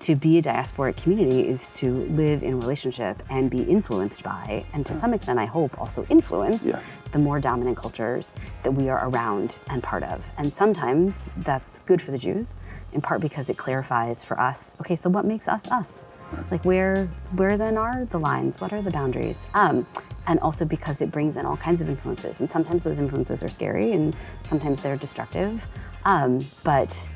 to be a diasporic community is to live in relationship and be influenced by, and to some extent, I hope, also influence the more dominant cultures that we are around and part of. And sometimes that's good for the Jews, in part because it clarifies for us, okay, so what makes us us? Like where then are the lines? What are the boundaries? And also because it brings in all kinds of influences. And sometimes those influences are scary and sometimes they're destructive. But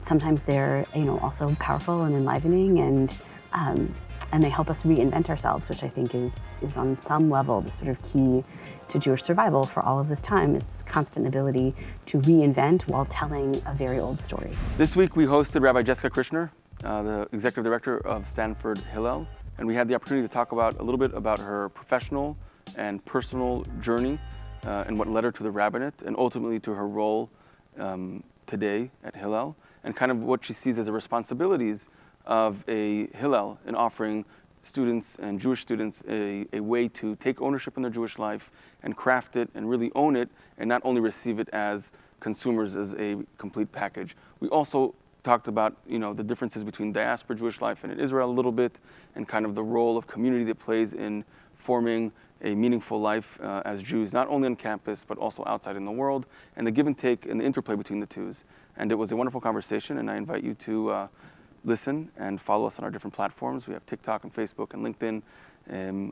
sometimes they're also powerful and enlivening, and they help us reinvent ourselves, which I think is on some level the sort of key to Jewish survival for all of this time, is this constant ability to reinvent while telling a very old story. This week we hosted Rabbi Jessica Kirschner, the Executive Director of Stanford Hillel, and we had the opportunity to talk about a little bit about her professional and personal journey and what led her to the rabbinate and ultimately to her role today at Hillel, and kind of what she sees as the responsibilities of a Hillel in offering students and Jewish students a way to take ownership in their Jewish life and craft it and really own it, and not only receive it as consumers as a complete package. We also talked about the differences between diaspora Jewish life and in Israel a little bit, and kind of the role of community that plays in forming a meaningful life as Jews, not only on campus, but also outside in the world, and the give and take and the interplay between the twos. And it was a wonderful conversation, and I invite you to listen and follow us on our different platforms. We have TikTok and Facebook and LinkedIn,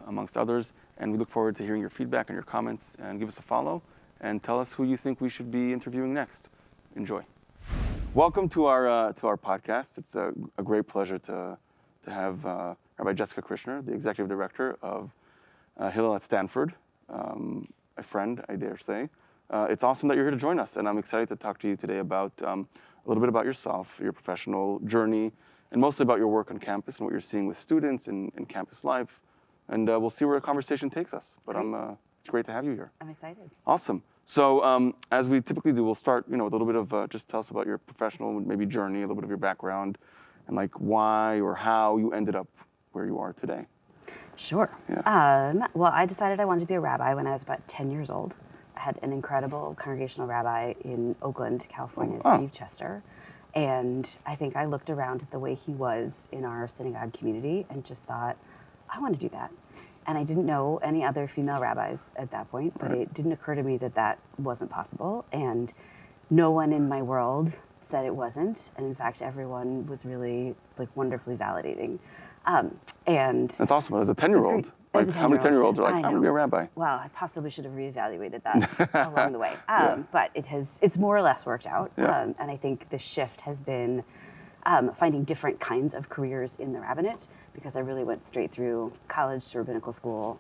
amongst others. And we look forward to hearing your feedback and your comments, and give us a follow and tell us who you think we should be interviewing next. Enjoy. Welcome to our podcast. It's a great pleasure to have Rabbi Jessica Kirschner, the Executive Director of Hillel at Stanford, a friend, I dare say. It's awesome that you're here to join us, and I'm excited to talk to you today about a little bit about yourself, your professional journey, and mostly about your work on campus and what you're seeing with students in campus life. And we'll see where the conversation takes us. But it's great to have you here. I'm excited. Awesome. So as we typically do, we'll start with a little bit of just tell us about your professional maybe journey, a little bit of your background, and like why or how you ended up where you are today. Sure. Yeah. Well, I decided I wanted to be a rabbi when I was about 10 years old. I had an incredible congregational rabbi in Oakland, California, Steve Chester. And I think I looked around at the way he was in our synagogue community and just thought, I want to do that. And I didn't know any other female rabbis at that point, but it didn't occur to me that that wasn't possible. And no one in my world said it wasn't. And in fact, everyone was really wonderfully validating. And that's awesome. As a 10-year-old, how many 10-year-olds are like, I'm going to be a rabbi? Well, I possibly should have reevaluated that along the way. But it's more or less worked out. Yeah. And I think the shift has been finding different kinds of careers in the rabbinate, because I really went straight through college to rabbinical school,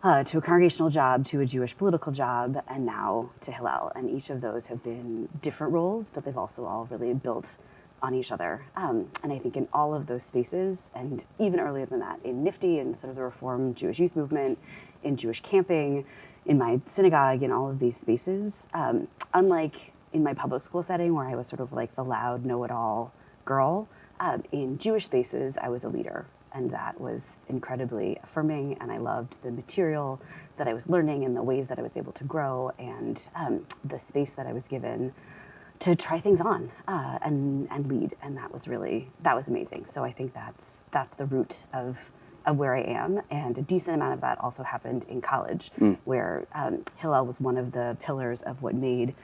to a congregational job, to a Jewish political job, and now to Hillel. And each of those have been different roles, but they've also all really built on each other. And I think in all of those spaces, and even earlier than that, in NIFTY and sort of the Reform Jewish Youth Movement, in Jewish camping, in my synagogue, in all of these spaces, unlike in my public school setting where I was sort of like the loud know-it-all girl, in Jewish spaces, I was a leader. And that was incredibly affirming, and I loved the material that I was learning and the ways that I was able to grow, and the space that I was given to try things on and lead, and that was amazing. So I think that's the root of where I am, and a decent amount of that also happened in college, where Hillel was one of the pillars of what made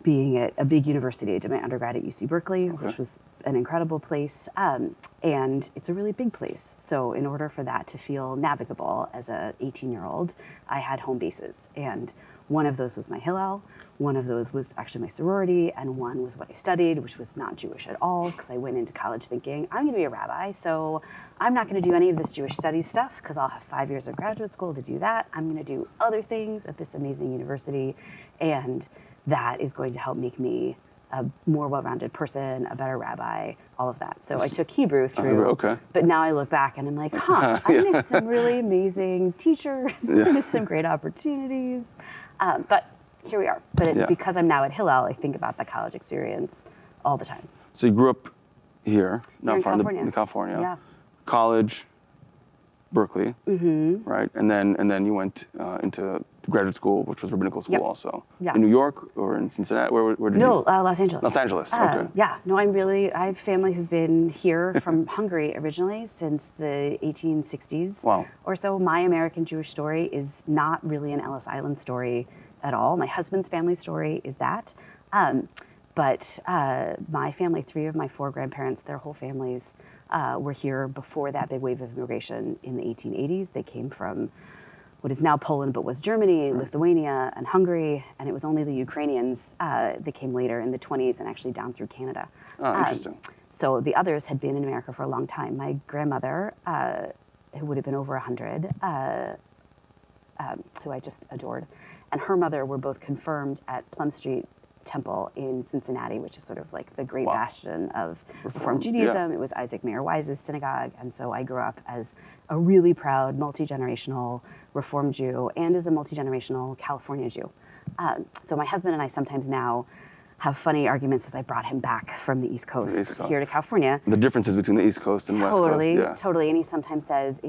being at a big university. I did my undergrad at UC Berkeley, which was an incredible place, and it's a really big place. So in order for that to feel navigable as a 18-year-old, I had home bases, and one of those was my Hillel, one of those was actually my sorority, and one was what I studied, which was not Jewish at all, because I went into college thinking, I'm gonna be a rabbi, so I'm not gonna do any of this Jewish studies stuff, because I'll have 5 years of graduate school to do that. I'm gonna do other things at this amazing university, and that is going to help make me a more well-rounded person, a better rabbi, all of that. So I took Hebrew through, but now I look back and I'm like, I missed some really amazing teachers, I missed some great opportunities, but here we are. But because I'm now at Hillel, I think about the college experience all the time. So you grew up here, not far in California. Yeah. College, Berkeley, right? And then you went into graduate school, which was rabbinical school Yep. also. Yeah. In New York or in Cincinnati? Where did No, you? Los Angeles. Los Angeles, okay. Yeah, no, I have family who've been here from Hungary originally since the 1860s Wow. or so. My American Jewish story is not really an Ellis Island story at all. My husband's family story is that. But my family, 3 of my 4 grandparents, their whole families were here before that big wave of immigration in the 1880s. They came from what is now Poland, but was Germany, Lithuania, and Hungary, and it was only the Ukrainians that came later in the 20s and actually down through Canada. Oh, interesting. So the others had been in America for a long time. My grandmother, who would have been over 100, who I just adored, and her mother were both confirmed at Plum Street Temple in Cincinnati, which is sort of like the great bastion of Reform Judaism. Yeah. It was Isaac Mayer Wise's synagogue, and so I grew up as a really proud multi-generational Reform Jew and as a multi-generational California Jew. So my husband and I sometimes now have funny arguments as I brought him back from the East Coast, here to California. The differences between the East Coast and West Coast. Totally. And he sometimes says,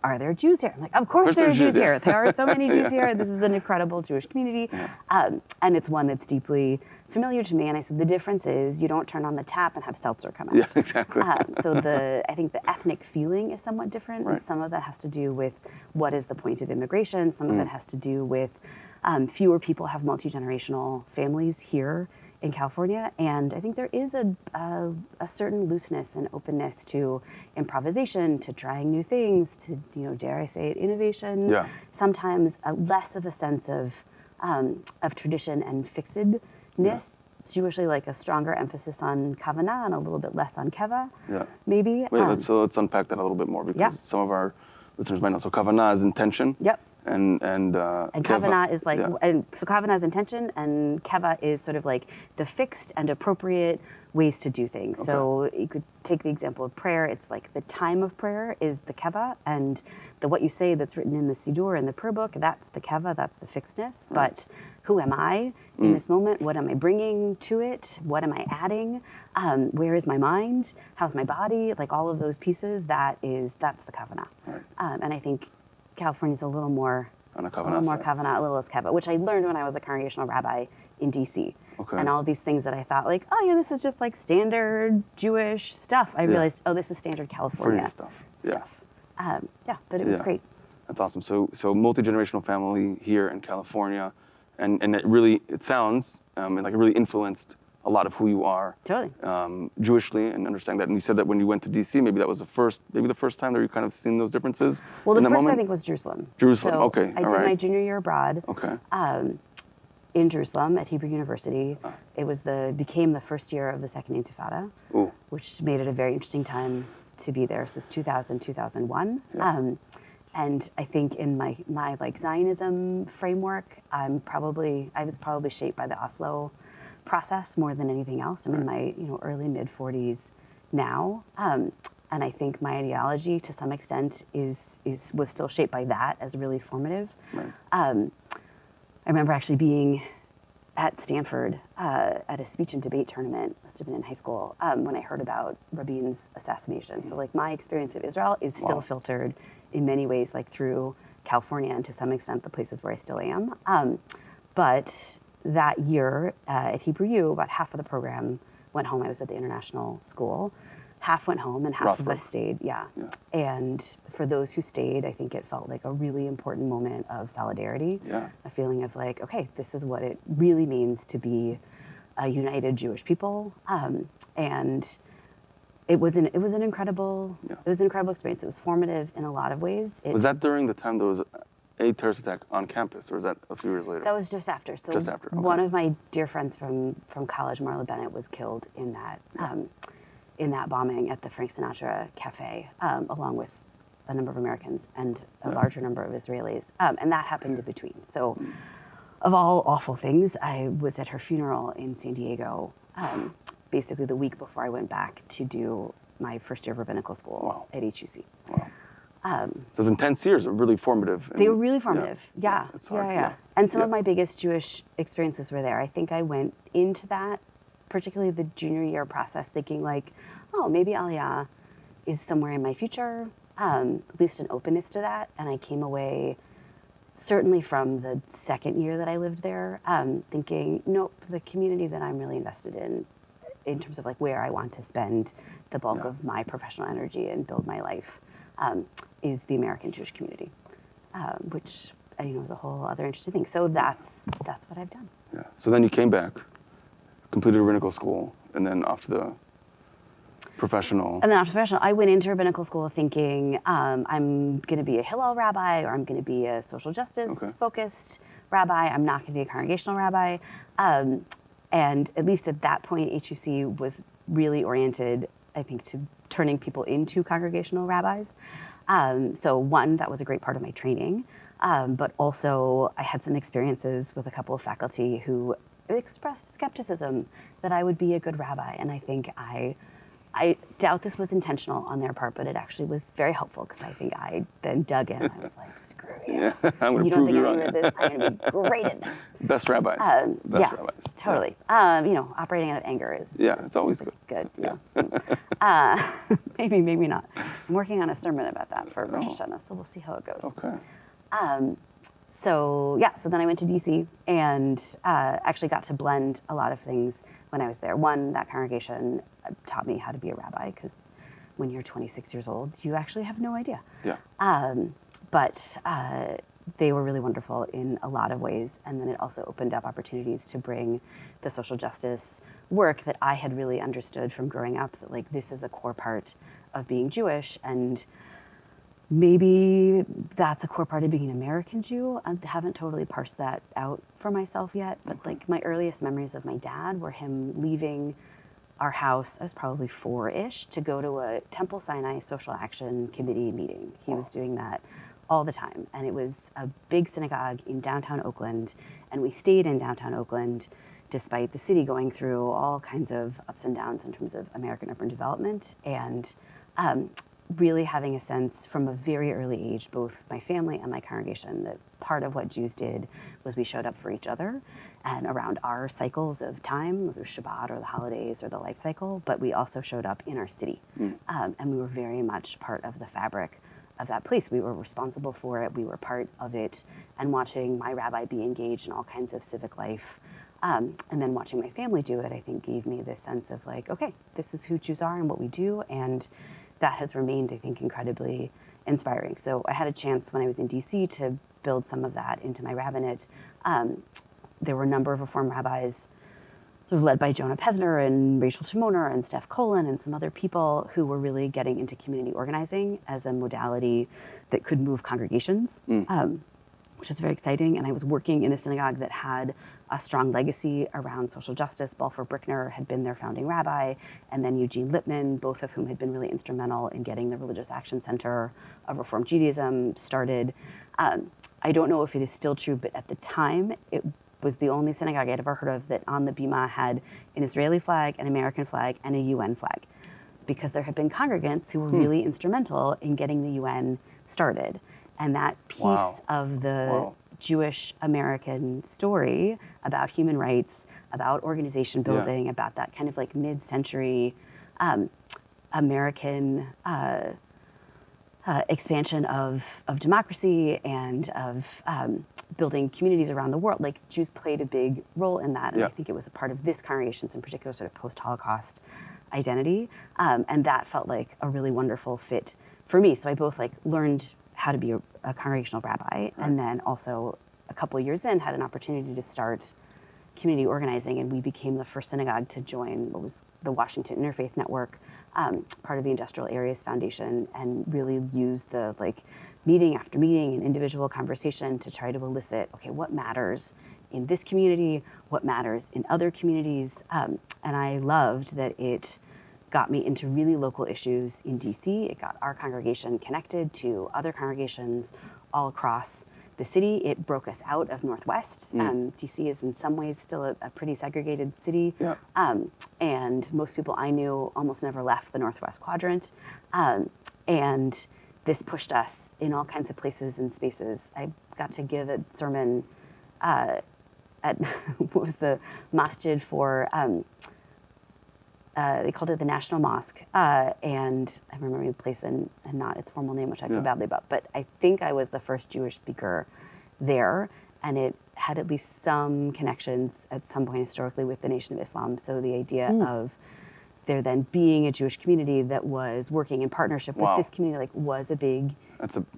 are there Jews here? I'm like, of course there are Jews here. There are so many Jews here. This is an incredible Jewish community. And it's one that's deeply familiar to me. And I said, the difference is you don't turn on the tap and have seltzer come out. Yeah, exactly. So I think the ethnic feeling is somewhat different. And some of that has to do with what is the point of immigration. Some of it has to do with fewer people have multi-generational families here in California, and I think there is a certain looseness and openness to improvisation, to trying new things, to dare I say it, innovation. Yeah. Sometimes less of a sense of tradition and fixedness. Yeah. It's usually like a stronger emphasis on kavanah and a little bit less on keva. Yeah. Maybe. Wait, let's unpack that a little bit more because some of our listeners might know. So kavanah is intention. Yep. And kavanah is like, and so kavanah is intention, and keva is sort of like the fixed and appropriate ways to do things. Okay. So you could take the example of prayer. It's like the time of prayer is the keva, and what you say that's written in the Siddur and the prayer book, that's the keva, that's the fixedness. Right. But who am I in this moment? What am I bringing to it? What am I adding? Where is my mind? How's my body? Like all of those pieces, that's the kavanah. Right. And I think California's a little more kavanah, a little less keva, which I learned when I was a congregational rabbi in DC. Okay. And all of these things that I thought like, oh yeah, this is just like standard Jewish stuff. I realized, oh, this is standard California stuff. But it was great. That's awesome. So multi-generational family here in California, and it sounds like it really influenced a lot of who you are. Totally. Jewishly, and understanding that. And you said that when you went to DC, maybe that was the first time that you kind of seen those differences. Well, the first I think was Jerusalem. Jerusalem. So Okay. I did my junior year abroad. Okay. In Jerusalem at Hebrew University. It became the first year of the Second Intifada, which made it a very interesting time to be there. So it's 2000, 2001. Yeah. And I think in my like Zionism framework, I was probably shaped by the Oslo process more than anything else. I'm in my early mid 40s now, and I think my ideology to some extent was still shaped by that as really formative. Right. I remember actually being at Stanford at a speech and debate tournament, must have been in high school, when I heard about Rabin's assassination. So like my experience of Israel is still filtered in many ways like through California and to some extent the places where I still am. But that year at Hebrew U, about half of the program went home. I was at the international school. Half went home and half of us stayed. Yeah. And for those who stayed, I think it felt like a really important moment of solidarity. Yeah. A feeling of like, okay, this is what it really means to be a united Jewish people. And it was an incredible experience. It was formative in a lot of ways. Was that during the time there was a terrorist attack on campus, or was that a few years later? That was just after. So just after. Okay. One of my dear friends from college, Marla Bennett, was killed in that bombing at the Frank Sinatra Cafe, along with a number of Americans and a larger number of Israelis, and that happened in between. So, of all awful things, I was at her funeral in San Diego, basically the week before I went back to do my first year of rabbinical school at HUC. Wow. Those intense years are really formative. They were really formative, yeah. It's hard. Yeah. And some of my biggest Jewish experiences were there. I think I went into that, particularly the junior year process, thinking like, oh, maybe Aliyah is somewhere in my future, at least an openness to that. And I came away certainly from the second year that I lived there, thinking, nope, the community that I'm really invested in terms of like where I want to spend the bulk of my professional energy and build my life, is the American Jewish community, which is a whole other interesting thing. So that's what I've done. Yeah. So then you came back, completed rabbinical school, and then off to the professional. And then after professional, I went into rabbinical school thinking I'm going to be a Hillel rabbi, or I'm going to be a social justice focused rabbi. I'm not going to be a congregational rabbi. And at least at that point, HUC was really oriented, I think, to turning people into congregational rabbis. So one, that was a great part of my training. But also I had some experiences with a couple of faculty who expressed skepticism that I would be a good rabbi. And I think I doubt this was intentional on their part, but it actually was very helpful because I think I then dug in. I was like, screw you. Yeah, I'm going You to don't prove think you I'm wrong. good at this? I'm going to be great at this. Best rabbis. Best rabbis. Totally. Operating out of anger is it's always good. Good. Yeah. Maybe not. I'm working on a sermon about that for Rosh Hashanah, so we'll see how it goes. Okay. So then I went to DC and actually got to blend a lot of things when I was there. One, that congregation taught me how to be a rabbi, because when you're 26 years old, you actually have no idea. Yeah. But they were really wonderful in a lot of ways. And then it also opened up opportunities to bring the social justice work that I had really understood from growing up, that like this is a core part of being Jewish, and maybe that's a core part of being an American Jew. I haven't totally parsed that out for myself yet, but like my earliest memories of my dad were him leaving our house, I was probably 4-ish, to go to a Temple Sinai Social Action Committee meeting. He was doing that all the time. And it was a big synagogue in downtown Oakland, and we stayed in downtown Oakland despite the city going through all kinds of ups and downs in terms of American urban development, and really having a sense from a very early age, both my family and my congregation, that part of what Jews did was we showed up for each other and around our cycles of time, whether it was Shabbat or the holidays or the life cycle, but we also showed up in our city. And we were very much part of the fabric of that place. We were responsible for it, we were part of it, and watching my rabbi be engaged in all kinds of civic life, and then watching my family do it, I think gave me this sense of like, okay, this is who Jews are and what we do, and that has remained, I think, incredibly inspiring. So I had a chance when I was in DC to build some of that into my rabbinate. There were a number of Reform rabbis sort of led by Jonah Pesner and Rachel Shimoner and Steph Colin and some other people who were really getting into community organizing as a modality that could move congregations, which is very exciting. And I was working in a synagogue that had a strong legacy around social justice. Balfour Brickner had been their founding rabbi, and then Eugene Lippman, both of whom had been really instrumental in getting the Religious Action Center of Reform Judaism started. I don't know if it is still true, but at the time, it was the only synagogue I'd ever heard of that on the bima had an Israeli flag, an American flag, and a UN flag, because there had been congregants who were really instrumental in getting the UN started. And that piece of the Jewish American story about human rights, about organization building, about that kind of like mid-century American expansion of democracy and of building communities around the world. Like Jews played a big role in that, and I think it was a part of this congregation's in particular sort of post-Holocaust identity, and that felt like a really wonderful fit for me. So I both like learned how to be a congregational rabbi, and then also a couple of years in had an opportunity to start community organizing, and we became the first synagogue to join what was the Washington Interfaith Network, part of the Industrial Areas Foundation, and really use the like meeting after meeting and individual conversation to try to elicit, okay, what matters in this community, what matters in other communities, and I loved that it got me into really local issues in DC. It got our congregation connected to other congregations all across the city. It broke us out of Northwest. DC is in some ways still a pretty segregated city. And most people I knew almost never left the Northwest quadrant. And this pushed us in all kinds of places and spaces. I got to give a sermon at what was the masjid for, they called it the National Mosque, and I'm remembering the place and not its formal name, which I feel badly about, but I think I was the first Jewish speaker there, and it had at least some connections at some point historically with the Nation of Islam. So the idea of there then being a Jewish community that was working in partnership with this community was a big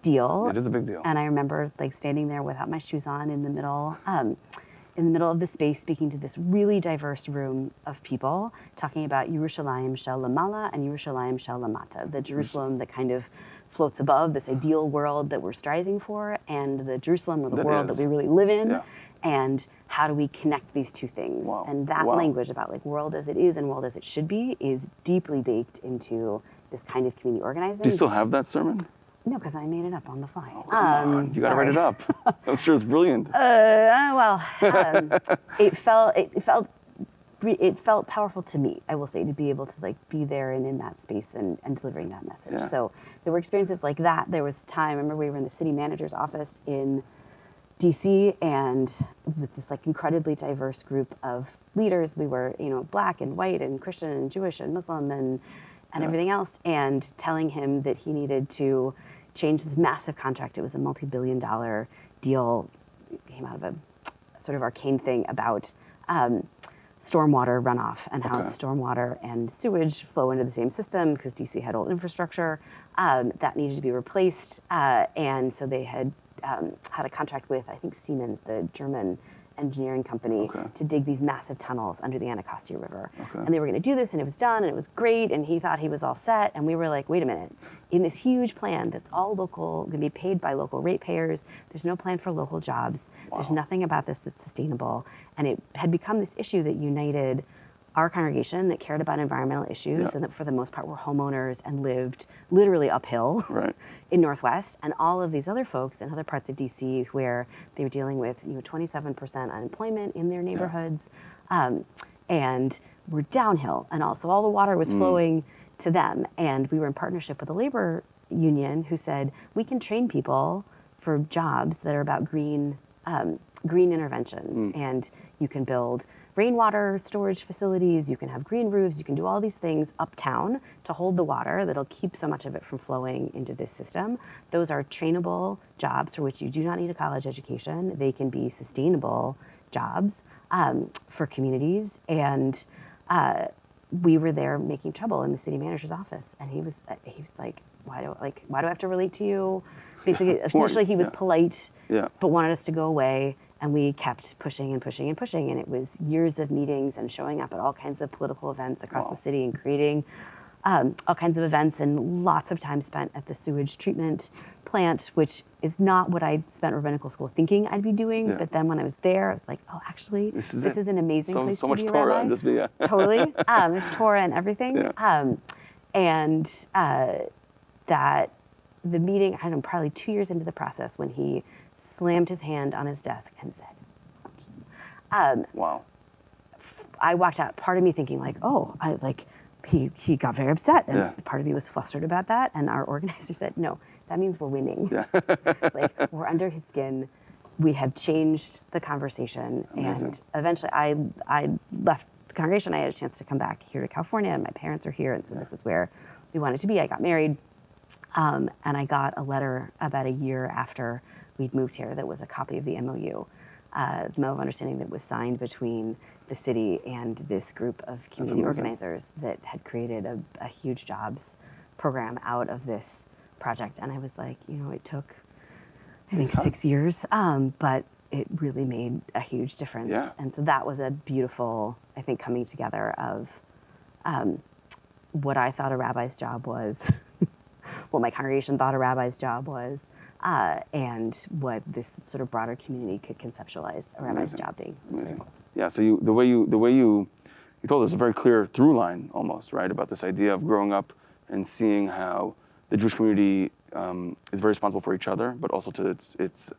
deal. It is a big deal. And I remember standing there without my shoes on in the middle of the space, speaking to this really diverse room of people, talking about Yerushalayim shel Lamala and Yerushalayim shel Lamata, the Jerusalem that kind of floats above, this ideal world that we're striving for, and the Jerusalem or the world that we really live in, and how do we connect these two things? And that language about world as it is and world as it should be is deeply baked into this kind of community organizing. Do you still have that sermon? No, because I made it up on the fly. Oh, come on. You got to write it up. I'm sure it's brilliant. It felt powerful to me, I will say, to be able to be there and in that space and delivering that message. Yeah. So there were experiences like that. There was time, I remember we were in the city manager's office in DC, and with this incredibly diverse group of leaders, we were, Black and white and Christian and Jewish and Muslim and everything else, and telling him that he needed to change this massive contract. It was a multi-billion-dollar deal. It came out of a sort of arcane thing about stormwater runoff and how stormwater and sewage flow into the same system because DC had old infrastructure that needed to be replaced. And so they had had a contract with, I think, Siemens, the German engineering company, to dig these massive tunnels under the Anacostia River. And they were going to do this, and it was done, and it was great, and he thought he was all set. And we were like, wait a minute. In this huge plan that's all local, going to be paid by local ratepayers, there's no plan for local jobs. There's nothing about this that's sustainable. And it had become this issue that united our congregation that cared about environmental issues and that for the most part were homeowners and lived literally uphill in Northwest, and all of these other folks in other parts of DC where they were dealing with 27% unemployment in their neighborhoods and were downhill, and also all the water was flowing to them. And we were in partnership with a labor union who said, we can train people for jobs that are about green interventions, and you can build rainwater storage facilities, you can have green roofs, you can do all these things uptown to hold the water that'll keep so much of it from flowing into this system. Those are trainable jobs for which you do not need a college education. They can be sustainable jobs for communities. And we were there making trouble in the city manager's office, and he was like, why do I have to relate to you? Basically, initially he was polite, but wanted us to go away. And we kept pushing and pushing and pushing. And it was years of meetings and showing up at all kinds of political events across the city and creating all kinds of events, and lots of time spent at the sewage treatment plant, which is not what I spent rabbinical school thinking I'd be doing. But then when I was there, I was like, oh, actually, this is an amazing place to be a rabbi. Totally. There's Torah and everything. And that the meeting, I don't know, probably 2 years into the process, when he slammed his hand on his desk and said, I walked out, part of me thinking he got very upset, and part of me was flustered about that, and our organizer said, no, that means we're winning. We're under his skin. We have changed the conversation. Amazing. And eventually I left the congregation. I had a chance to come back here to California, and my parents are here, and so this is where we wanted to be. I got married, and I got a letter about a year after we'd moved here that was a copy of the MOU, the Memo of Understanding that was signed between the city and this group of community organizers that had created a huge jobs program out of this project. And I was like, it took, I think, 6 years, but it really made a huge difference. And so that was a beautiful, I think, coming together of what I thought a rabbi's job was, what my congregation thought a rabbi's job was, and what this sort of broader community could conceptualize a rabbi's job being. Cool. Yeah. So the way you told us a very clear through line almost, right, about this idea of growing up and seeing how the Jewish community is very responsible for each other, but also to its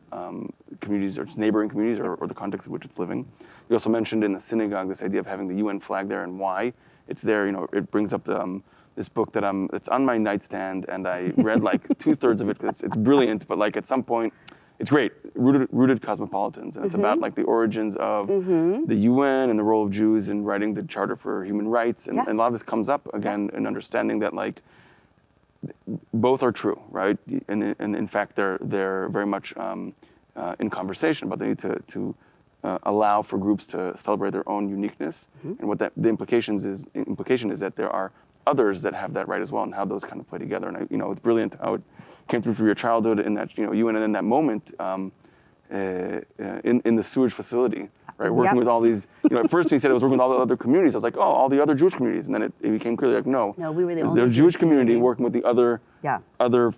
communities or its neighboring communities or the context in which it's living. You also mentioned in the synagogue this idea of having the UN flag there and why it's there. It brings up this book it's on my nightstand, and I read 2/3 of it. It's brilliant, but at some point, it's great. Rooted Cosmopolitans, and it's about the origins of the UN and the role of Jews in writing the Charter for Human Rights, and a lot of this comes up again in understanding that both are true, right? And in fact, they're very much in conversation, but the need to allow for groups to celebrate their own uniqueness. And what the implication is that there are others that have that right as well, and how those kind of play together. And it's brilliant how it came through your childhood, in that you went in that moment in the sewage facility, right? Working with all these, at first he said it was working with all the other communities. I was like, oh, all the other Jewish communities. And then it became clear, like, no, we were the only Jewish community working with the other, other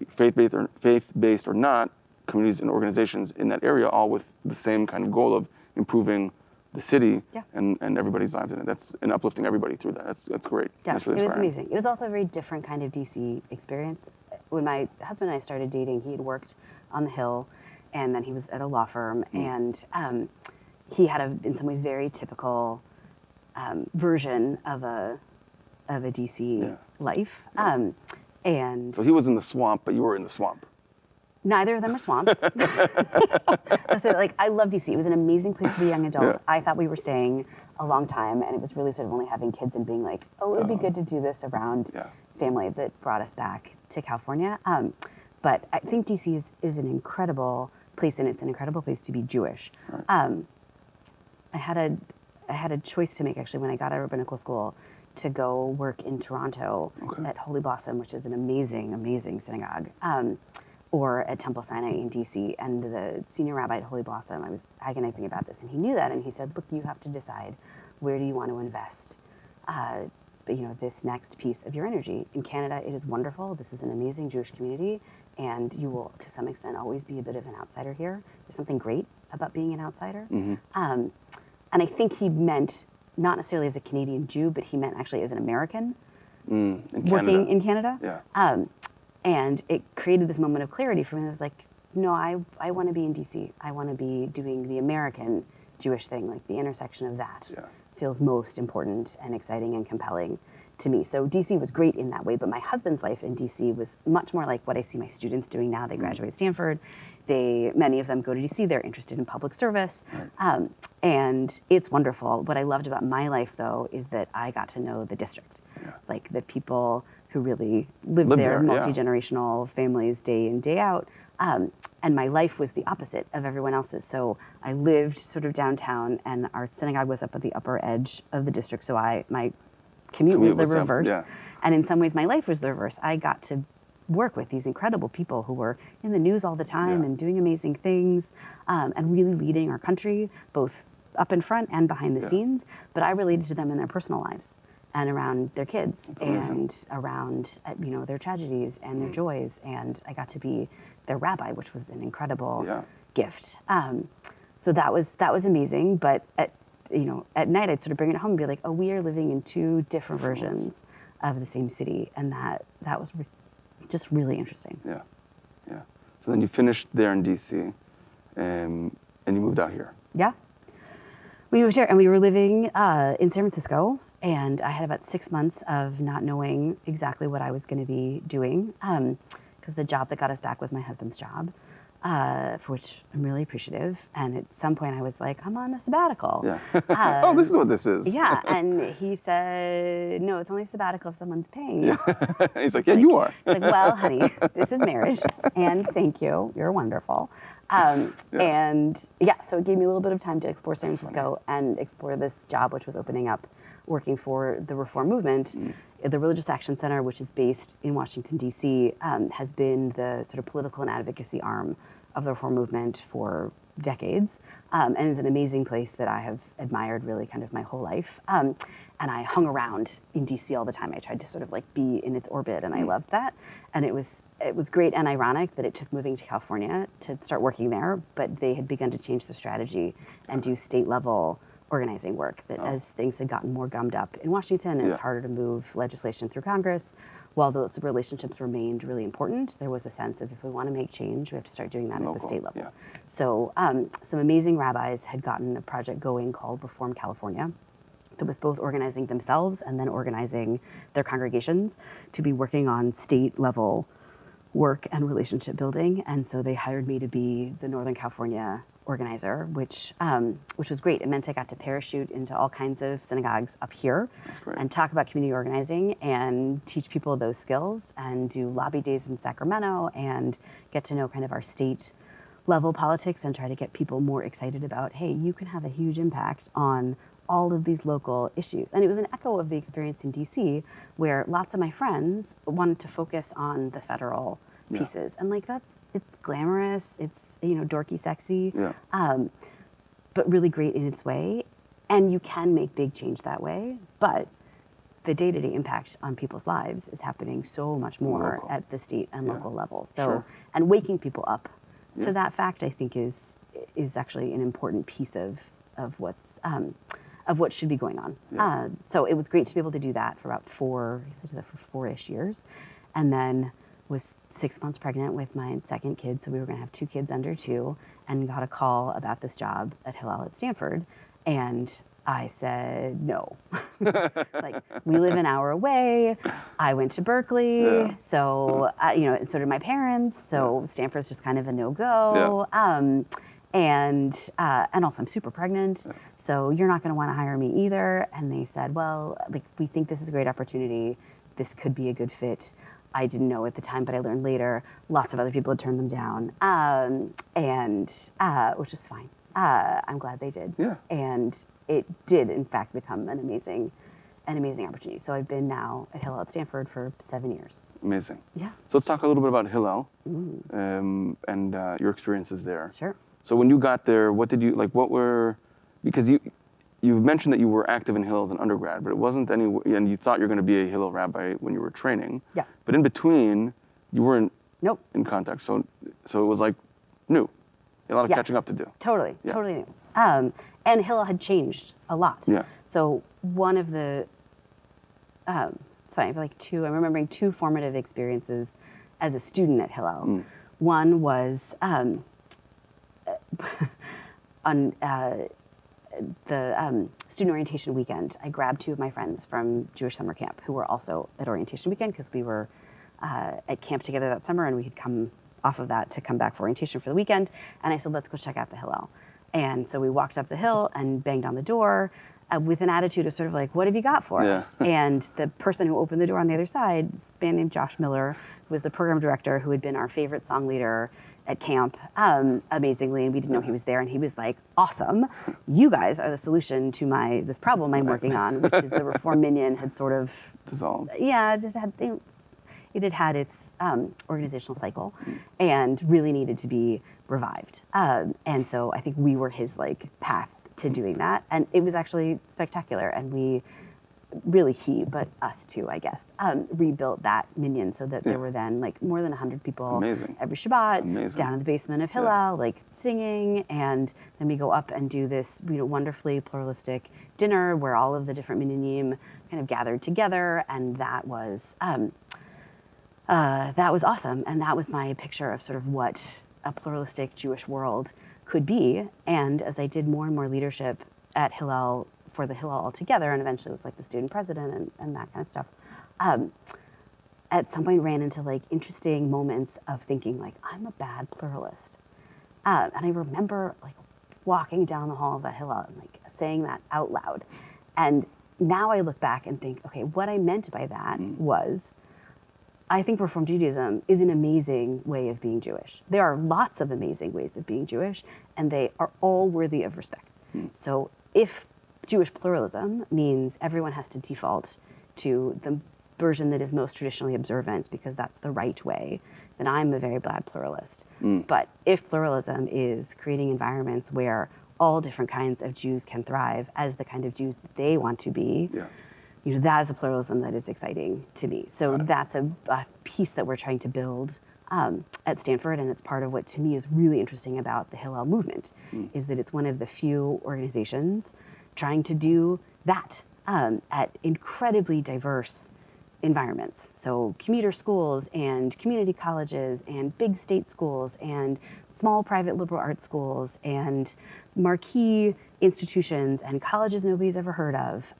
faith-based or not, communities and organizations in that area, all with the same kind of goal of improving the city and everybody's lives in it. And uplifting everybody through that. That's great. Yeah, that's really it was amazing. It was also a very different kind of DC experience. When my husband and I started dating, he had worked on the Hill, and then he was at a law firm, and he had in some ways, very typical version of a DC life. And so he was in the swamp, but you were in the swamp. Neither of them are swamps. I love DC. It was an amazing place to be a young adult. I thought we were staying a long time, and it was really sort of only having kids and being like, oh, it would be good to do this around family that brought us back to California. But I think DC is an incredible place, and it's an incredible place to be Jewish. Right. I had a choice to make, actually, when I got out of rabbinical school, to go work in Toronto at Holy Blossom, which is an amazing, amazing synagogue. Or at Temple Sinai in DC, and the senior rabbi at Holy Blossom, I was agonizing about this, and he knew that, and he said, look, you have to decide, where do you want to invest this next piece of your energy? In Canada, it is wonderful. This is an amazing Jewish community, and you will, to some extent, always be a bit of an outsider here. There's something great about being an outsider. And I think he meant, not necessarily as a Canadian Jew, but he meant actually as an American working in Canada. And it created this moment of clarity for me. I was like, no, I want to be in DC. I want to be doing the American Jewish thing. Like, the intersection of that feels most important and exciting and compelling to me. So DC was great in that way, but my husband's life in DC was much more like what I see my students doing now. They graduate Stanford. Many of them go to DC. They're interested in public service. And it's wonderful. What I loved about my life, though, is that I got to know the district. Like, the people who really live there, multi-generational families, day in, day out. And my life was the opposite of everyone else's. So I lived sort of downtown, and our synagogue was up at the upper edge of the district. So my commute was the reverse. And in some ways, my life was the reverse. I got to work with these incredible people who were in the news all the time and doing amazing things, and really leading our country, both up in front and behind the scenes. But I related to them in their personal lives, and around their kids, and around their tragedies and their joys. And I got to be their rabbi, which was an incredible gift. So that was amazing. But at night, I'd sort of bring it home and be like, oh, we are living in two different versions of the same city, and that was just really interesting. Yeah. So then you finished there in DC, and you moved out here. Yeah, we moved here, and we were living in San Francisco. And I had about 6 months of not knowing exactly what I was going to be doing, because the job that got us back was my husband's job, for which I'm really appreciative. And at some point I was like, I'm on a sabbatical. Oh, this is what this is. And he said, no, it's only a sabbatical if someone's paying you. He's like, you are. He's like, well, honey, this is marriage, and thank you, you're wonderful. So it gave me a little bit of time to explore San Francisco and explore this job, which was opening up, working for the Reform Movement. The Religious Action Center, which is based in Washington, D.C., has been the sort of political and advocacy arm of the Reform Movement for decades, and is an amazing place that I have admired really kind of my whole life. And I hung around in D.C. all the time. I tried to sort of like be in its orbit, and I loved that. And it was great and ironic that it took moving to California to start working there, but they had begun to change the strategy and do state-level organizing work, that as things had gotten more gummed up in Washington and it's harder to move legislation through Congress, while those relationships remained really important, there was a sense of, if we want to make change, we have to start doing that at the state level. So some amazing rabbis had gotten a project going called Reform California, that was both organizing themselves and then organizing their congregations to be working on state level work and relationship building. And so they hired me to be the Northern California organizer, which was great. It meant I got to parachute into all kinds of synagogues up here and talk about community organizing and teach people those skills, and do lobby days in Sacramento and get to know kind of our state level politics and try to get people more excited about, hey, you can have a huge impact on all of these local issues. And it was an echo of the experience in DC, where lots of my friends wanted to focus on the federal pieces. And like, it's glamorous, it's, dorky, sexy, but really great in its way. And you can make big change that way, but the day-to-day impact on people's lives is happening so much more at the state and local level. So, and waking people up to that fact, I think, is actually an important piece of what should be going on. So it was great to be able to do that for about 4-ish years, and then was 6 months pregnant with my second kid. So we were going to have 2 kids under 2, and got a call about this job at Hillel at Stanford, and I said no. Like, we live an hour away. I went to Berkeley, so so did my parents. So Stanford's just kind of a no-go. And also I'm super pregnant, so you're not going to want to hire me either. And they said, well, like, we think this is a great opportunity. This could be a good fit. I didn't know at the time, but I learned later. Lots of other people had turned them down, which is fine. I'm glad they did. And it did, in fact, become an amazing opportunity. So I've been now at Hillel at Stanford for 7 years. Amazing. Yeah. So let's talk a little bit about Hillel and your experiences there. Sure. So when you got there, because you've mentioned that you were active in Hillel as an undergrad, but it wasn't and you thought you were going to be a Hillel rabbi when you were training. Yeah. But in between, you weren't in contact. So it was like new. A lot of catching up to do. Totally new. And Hillel had changed a lot. Yeah. So one of the, it's funny, I feel like I'm remembering 2 formative experiences as a student at Hillel. One was on the student orientation weekend. I grabbed 2 of my friends from Jewish summer camp who were also at orientation weekend, because we were at camp together that summer, and we had come off of that to come back for orientation for the weekend. And I said, let's go check out the Hillel. And so we walked up the hill and banged on the door with an attitude of sort of like, what have you got for us? And the person who opened the door on the other side, this man named Josh Miller, who was the program director, who had been our favorite song leader at camp, amazingly, and we didn't know he was there. And he was like, awesome, you guys are the solution to this problem I'm working on, which is the Reform Minyan had sort of dissolved. Yeah, it had had its organizational cycle and really needed to be revived. And so I think we were his path to doing that. And it was actually spectacular. And we but us too, I guess, rebuilt that minyan so that there were then more than 100 people every Shabbat down in the basement of Hillel, singing. And then we go up and do this wonderfully pluralistic dinner where all of the different minyanim kind of gathered together. And that was awesome. And that was my picture of sort of what a pluralistic Jewish world could be. And as I did more and more leadership at Hillel, for the Hillel altogether, and eventually was the student president and that kind of stuff, at some point ran into interesting moments of thinking I'm a bad pluralist. And I remember walking down the hall of that Hillel and saying that out loud. And now I look back and think, okay, what I meant by that was, I think Reform Judaism is an amazing way of being Jewish. There are lots of amazing ways of being Jewish, and they are all worthy of respect. So if Jewish pluralism means everyone has to default to the version that is most traditionally observant because that's the right way, then I'm a very bad pluralist. But if pluralism is creating environments where all different kinds of Jews can thrive as the kind of Jews that they want to be, that is a pluralism that is exciting to me. So that's a piece that we're trying to build at Stanford, and it's part of what to me is really interesting about the Hillel movement, is that it's one of the few organizations trying to do that at incredibly diverse environments. So commuter schools and community colleges and big state schools and small private liberal arts schools and marquee institutions and colleges nobody's ever heard of,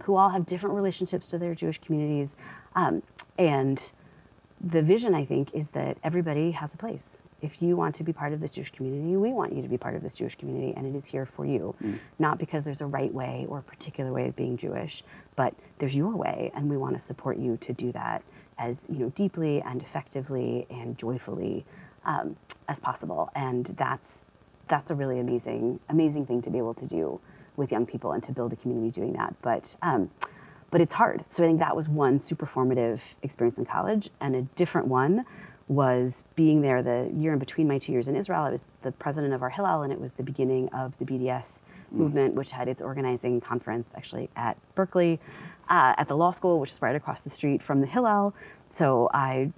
who all have different relationships to their Jewish communities. And the vision, I think, is that everybody has a place. If you want to be part of this Jewish community, we want you to be part of this Jewish community, and it is here for you. Not because there's a right way or a particular way of being Jewish, but there's your way, and we want to support you to do that as deeply and effectively and joyfully as possible. And that's a really amazing thing to be able to do with young people and to build a community doing that. But it's hard. So I think that was one super formative experience in college, and a different one was being there the year in between my 2 years in Israel. I was the president of our Hillel, and it was the beginning of the BDS movement, which had its organizing conference actually at Berkeley, at the law school, which is right across the street from the Hillel. So I,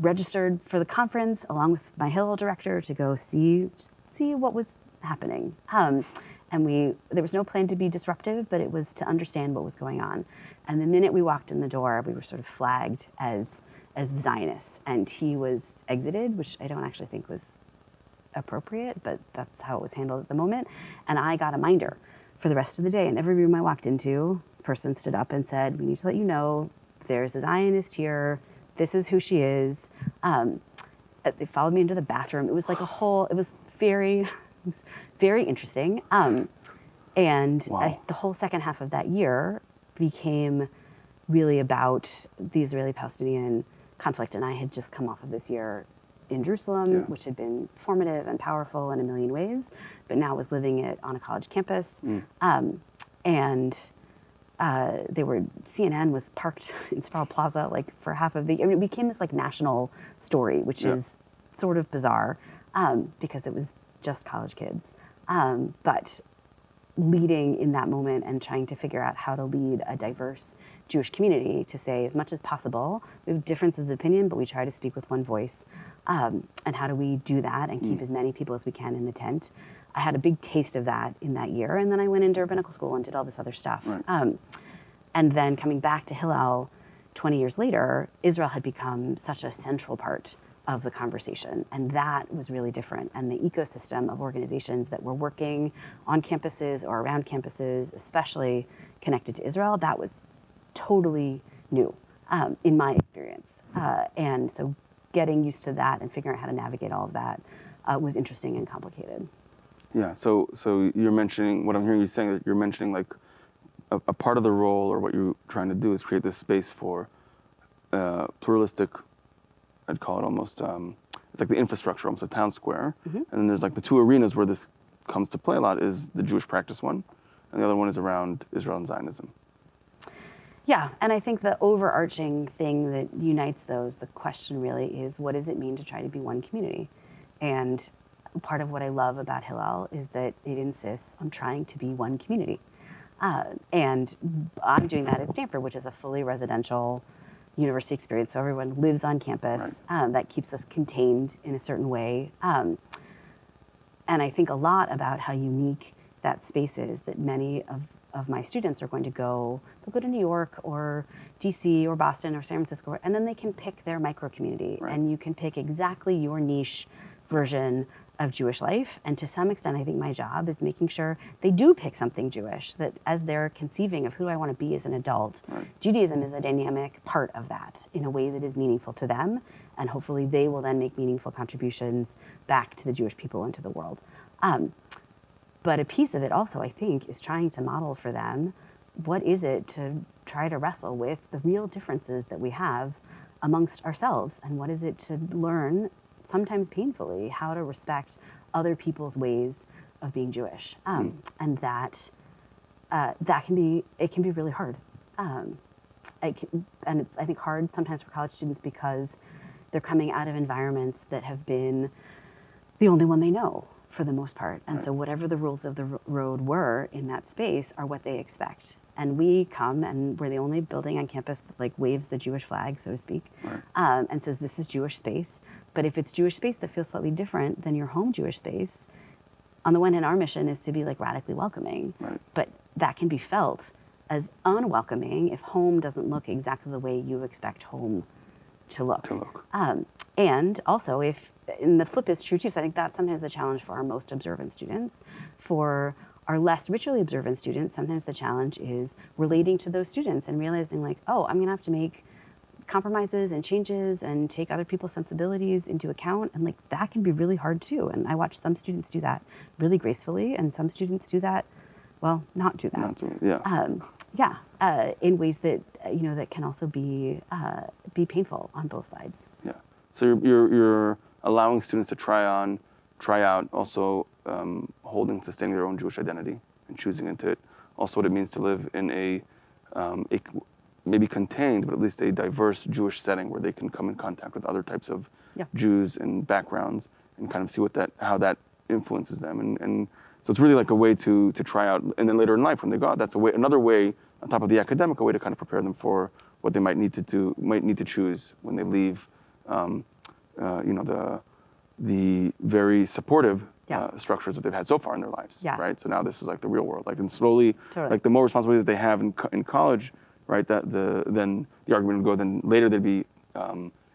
registered for the conference along with my Hillel director to go see what was happening. And there was no plan to be disruptive, but it was to understand what was going on. And the minute we walked in the door, we were sort of flagged as the Zionists, and he was exited, which I don't actually think was appropriate, but that's how it was handled at the moment. And I got a minder for the rest of the day. In every room I walked into, this person stood up and said, "We need to let you know there's a Zionist here. This is who she is." They followed me into the bathroom. It was like it was very interesting. And Wow. the whole second half of that year became really about the Israeli-Palestinian conflict. And I had just come off of this year in Jerusalem, which had been formative and powerful in a million ways, but now was living it on a college campus. CNN was parked in Sproul Plaza for half of it became this national story, which is sort of bizarre because it was just college kids. But leading in that moment and trying to figure out how to lead a diverse Jewish community, to say, as much as possible, we have differences of opinion, but we try to speak with one voice. And how do we do that and keep as many people as we can in the tent? I had a big taste of that in that year, and then I went into rabbinical school and did all this other stuff. Right. And then coming back to Hillel 20 years later, Israel had become such a central part of the conversation, and that was really different. And the ecosystem of organizations that were working on campuses or around campuses, especially connected to Israel, that was totally new in my experience. And so getting used to that and figuring out how to navigate all of that was interesting and complicated. Yeah, so you're mentioning, what I'm hearing you saying, that you're mentioning a part of the role, or what you're trying to do, is create this space for pluralistic, I'd call it almost, it's like the infrastructure, almost a town square. And then there's the two arenas where this comes to play a lot, is the Jewish practice one, and the other one is around Israel and Zionism. Yeah, and I think the overarching thing that unites those, the question really is, what does it mean to try to be one community? And part of what I love about Hillel is that it insists on trying to be one community. And I'm doing that at Stanford, which is a fully residential university experience, so everyone lives on campus. Right. That keeps us contained in a certain way. And I think a lot about how unique that space is, that many of my students are going to they'll go to New York or DC or Boston or San Francisco, and then they can pick their micro community. Right. And you can pick exactly your niche version of Jewish life. And to some extent, I think my job is making sure they do pick something Jewish, that as they're conceiving of who I want to be as an adult, Judaism is a dynamic part of that in a way that is meaningful to them. And hopefully they will then make meaningful contributions back to the Jewish people and to the world. But a piece of it also, I think, is trying to model for them what is it to try to wrestle with the real differences that we have amongst ourselves, and what is it to learn, sometimes painfully, how to respect other people's ways of being Jewish. And that can be really hard. And it's, I think, hard sometimes for college students because they're coming out of environments that have been the only one they know, for the most part. And so whatever the rules of the road were in that space are what they expect. And we come, and we're the only building on campus that waves the Jewish flag, so to speak, and says this is Jewish space. But if it's Jewish space that feels slightly different than your home Jewish space, on the one hand, our mission is to be radically welcoming, but that can be felt as unwelcoming if home doesn't look exactly the way you expect home to look. And also, and the flip is true too, so I think that's sometimes the challenge for our most observant students. For our less ritually observant students, sometimes the challenge is relating to those students and realizing oh, I'm gonna have to make compromises and changes and take other people's sensibilities into account, and that can be really hard too. And I watch some students do that really gracefully, and some students do that, not do that. In ways that that can also be painful on both sides. Yeah. So you're allowing students to try out, also holding, sustaining their own Jewish identity and choosing into it. Also what it means to live in a maybe contained, but at least a diverse Jewish setting where they can come in contact with other types of Jews and backgrounds and kind of see how that influences them. And so it's really like a way to try out, and then later in life when they go out, that's another way on top of the academic, a way to kind of prepare them for what they might need to choose when they leave, the very supportive structures that they've had so far in their lives, right? So now this is like the real world, like, and slowly, like the more responsibility that they have in college, right? Then the argument would go, then later they'd be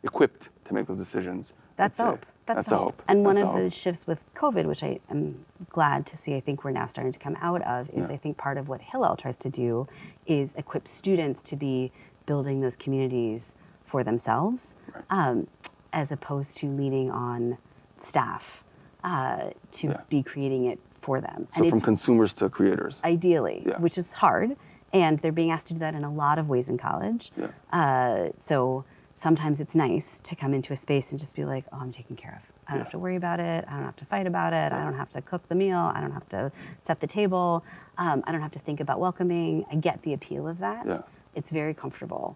equipped to make those decisions. That's hope. That's the hope. And one of the shifts with COVID, which I am glad to see, I think we're now starting to come out of, is I think part of what Hillel tries to do is equip students to be building those communities for themselves, as opposed to leaning on staff to be creating it for them. So from consumers to creators. Ideally, which is hard. And they're being asked to do that in a lot of ways in college. So sometimes it's nice to come into a space and just be like, oh, I'm taken care of. I don't have to worry about it. I don't have to fight about it. I don't have to cook the meal. I don't have to set the table. I don't have to think about welcoming. I get the appeal of that. It's very comfortable.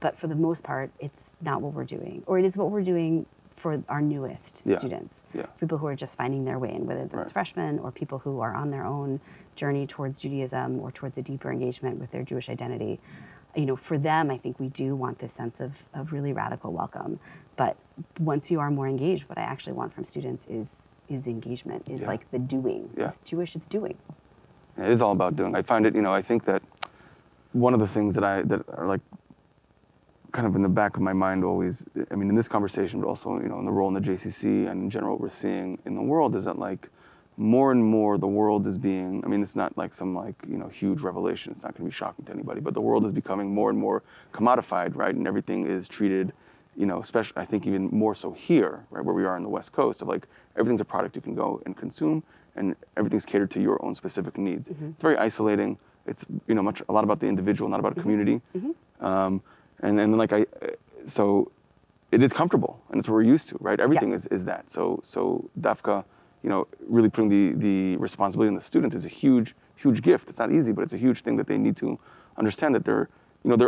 But for the most part, it's not what we're doing. Or it is what we're doing for our newest students, people who are just finding their way in, whether that's freshmen or people who are on their own journey towards Judaism or towards a deeper engagement with their Jewish identity. You know, for them, I think we do want this sense of really radical welcome. But once you are more engaged, what I actually want from students is engagement, is like the doing. It's Jewish, it's doing. It is all about doing. I find it, I think that one of the things that are like kind of in the back of my mind always, I mean, in this conversation, but also, in the role in the JCC and in general what we're seeing in the world is that like more and more the world is being, I mean, it's not like some huge revelation. It's not going to be shocking to anybody, but the world is becoming more and more commodified, right? And everything is treated, especially I think even more so here, right, where we are on the West Coast, of like everything's a product you can go and consume, and everything's catered to your own specific needs. It's very isolating. It's a lot about the individual, not about a community. And then so it is comfortable, and it's what we're used to, right? Everything is that. So Dafka, really putting the responsibility on the student is a huge gift. It's not easy, but it's a huge thing that they need to understand that there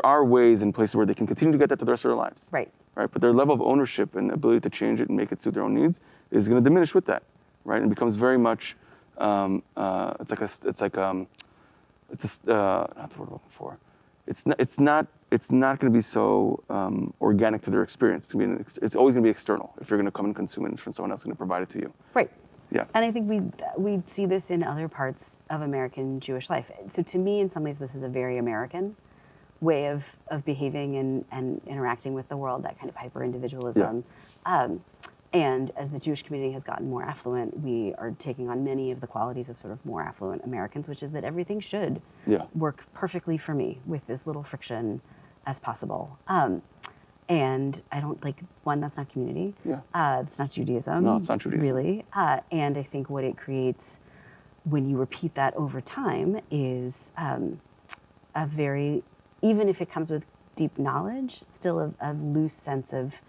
are ways and places where they can continue to get that to the rest of their lives. Right. But their level of ownership and ability to change it and make it suit their own needs is going to diminish with that, right? And it becomes very much, what's the word I'm looking for? It's not going to be so organic to their experience. It's always going to be external if you're going to come and consume it and someone else is going to provide it to you. Right. Yeah. And I think we see this in other parts of American Jewish life. So to me, in some ways, this is a very American way of behaving and interacting with the world, that kind of hyper-individualism. And as the Jewish community has gotten more affluent, we are taking on many of the qualities of sort of more affluent Americans, which is that everything should work perfectly for me with as little friction as possible. And I don't that's not community. It's not Judaism. No, it's not Judaism. Really. And I think what it creates when you repeat that over time is a very, even if it comes with deep knowledge, still a loose sense of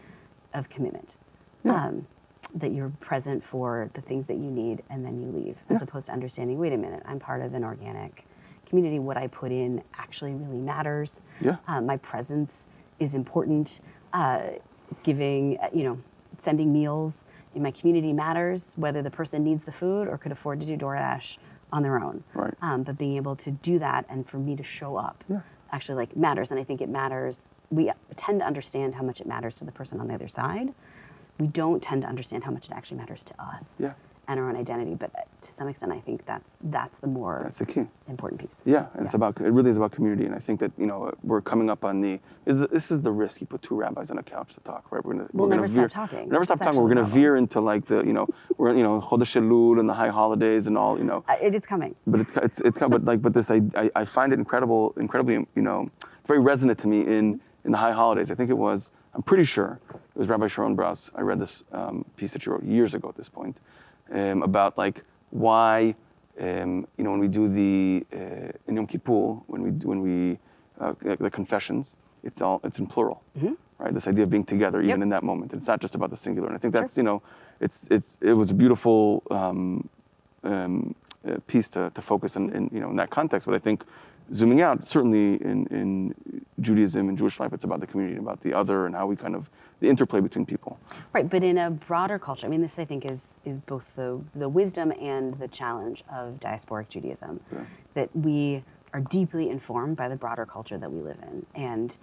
commitment. That you're present for the things that you need and then you leave, as opposed to understanding, wait a minute, I'm part of an organic community. What I put in actually really matters. My presence is important. Sending meals in my community matters, whether the person needs the food or could afford to do DoorDash on their own. Right. But being able to do that and for me to show up actually matters. And I think it matters. We tend to understand how much it matters to the person on the other side. We don't tend to understand how much it actually matters to us and our own identity. But to some extent, I think that's the key important piece. Yeah, and it really is about community. And I think that we're coming up on this is the risk. You put two rabbis on a couch to talk, right? We'll never stop talking. We're going to veer into we're Chodesh Elul and the high holidays and all. It is coming. But it's coming. But this I find it incredibly very resonant to me in the high holidays. I think I'm pretty sure it was Rabbi Sharon Brous. I read this piece that she wrote years ago at this point about why when we do in Yom Kippur, when we the confessions, it's in plural, right? This idea of being together, even in that moment. It's not just about the singular. And I think that's, it was a beautiful piece to focus in that context. But I think zooming out, certainly in Judaism and Jewish life, it's about the community, about the other, and how we kind of, the interplay between people. Right, but in a broader culture, I mean, this I think is both the wisdom and the challenge of diasporic Judaism, that we are deeply informed by the broader culture that we live in. And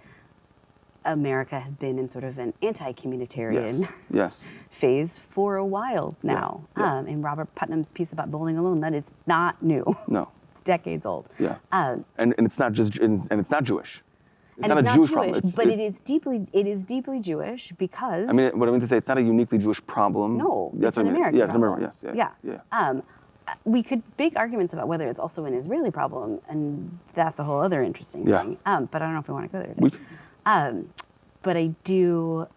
America has been in sort of an anti-communitarian phase for a while now. In Robert Putnam's piece about bowling alone, that is not new. No. It's decades old. Yeah. And it's not just, and it's not Jewish. It's not a Jewish problem. But it is deeply Jewish because... I mean, what I mean to say, it's not a uniquely Jewish problem. No, that's it's an American problem. Yes, we could make arguments about whether it's also an Israeli problem, and that's a whole other interesting thing. But I don't know if we want to go there today. But I do...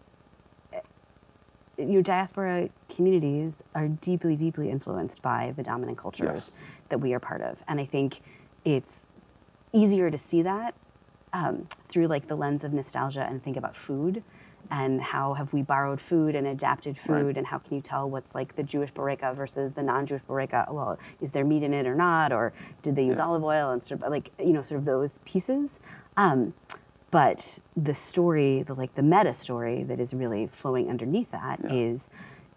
diaspora communities are deeply, deeply influenced by the dominant cultures that we are part of. And I think it's easier to see that through like the lens of nostalgia and think about food and how have we borrowed food and adapted food and how can you tell what's like the Jewish boreka versus the non-Jewish boreka? Well, is there meat in it or not? Or did they use olive oil and sort of like, sort of those pieces. But the story, the meta story that is really flowing underneath that is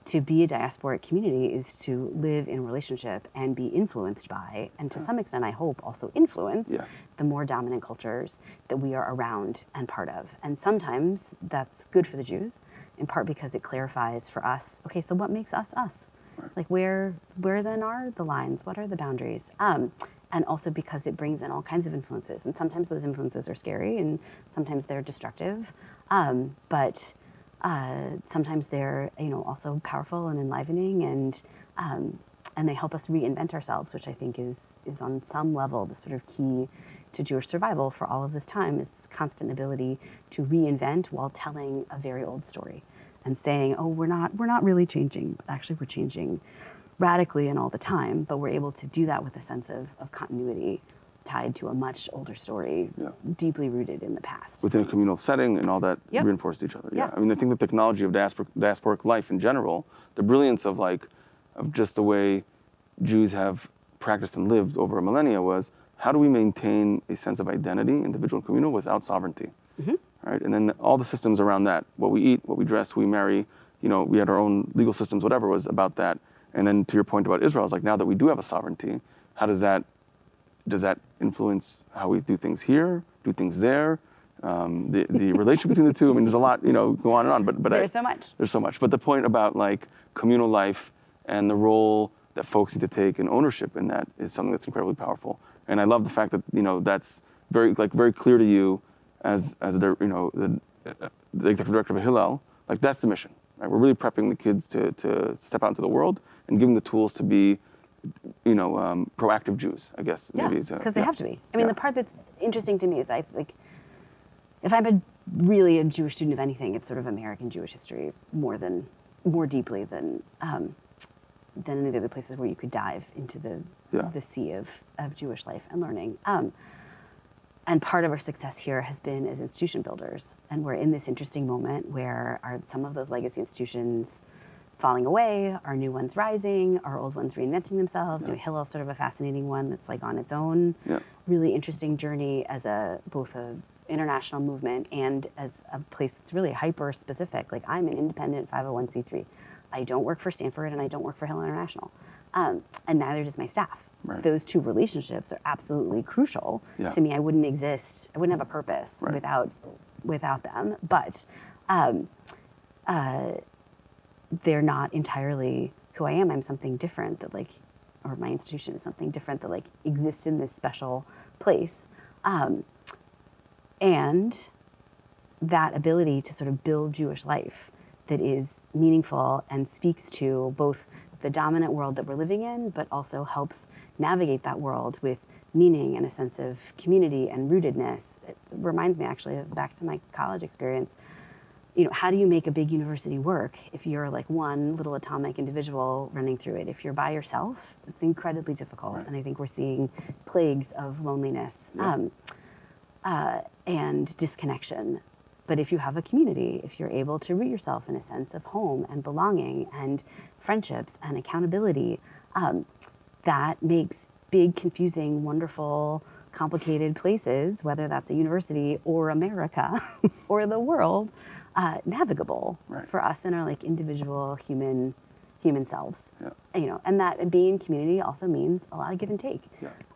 to be a diasporic community is to live in relationship and be influenced by, and to some extent, I hope, also influence the more dominant cultures that we are around and part of. And sometimes that's good for the Jews, in part because it clarifies for us, okay, so what makes us us? Like where then are the lines? What are the boundaries? And also because it brings in all kinds of influences. And sometimes those influences are scary and sometimes they're destructive. But sometimes they're also powerful and enlivening and they help us reinvent ourselves, which I think is on some level the sort of key to Jewish survival for all of this time, is this constant ability to reinvent while telling a very old story and saying, oh, we're not really changing, but actually we're changing radically and all the time, but we're able to do that with a sense of continuity tied to a much older story, deeply rooted in the past. Within a communal setting and all that reinforced each other. I mean, I think the technology of diasporic life in general, the brilliance of just the way Jews have practiced and lived over a millennia was, how do we maintain a sense of identity, individual and communal, without sovereignty? Right? And then all the systems around that, what we eat, what we dress, who we marry, we had our own legal systems, whatever was about that. And then to your point about Israel, it's like now that we do have a sovereignty, how does that influence how we do things here, do things there, the relationship between the two? I mean, there's a lot, go on and on. But there's so much. There's so much. But the point about communal life and the role that folks need to take in ownership in that is something that's incredibly powerful. And I love the fact that that's very clear to you as the executive director of Hillel. That's the mission. Right? We're really prepping the kids to step out into the world and giving the tools to be, proactive Jews, I guess. Yeah, because they have to be. I mean, the part that's interesting to me is if I'm really a Jewish student of anything, it's sort of American Jewish history more deeply than any of the other places where you could dive into the sea of Jewish life and learning. And part of our success here has been as institution builders. And we're in this interesting moment where some of those legacy institutions falling away, our new ones rising, our old ones reinventing themselves. Hillel's sort of a fascinating one that's on its own really interesting journey as both a international movement and as a place that's really hyper specific. I'm an independent 501c3. I don't work for Stanford and I don't work for Hillel International. And neither does my staff. Right. Those two relationships are absolutely crucial to me. I wouldn't exist. I wouldn't have a purpose without them. But they're not entirely who I am. I'm something different or my institution is something different that exists in this special place. And that ability to sort of build Jewish life that is meaningful and speaks to both the dominant world that we're living in, but also helps navigate that world with meaning and a sense of community and rootedness. It reminds me actually back to my college experience. How do you make a big university work if you're one little atomic individual running through it? If you're by yourself, it's incredibly difficult. Right. And I think we're seeing plagues of loneliness and disconnection But if you have a community, if you're able to root yourself in a sense of home and belonging and friendships and accountability, that makes big, confusing, wonderful, complicated places, whether that's a university or America or the world, navigable for us in our like individual human selves. And that being community also means a lot of give and take.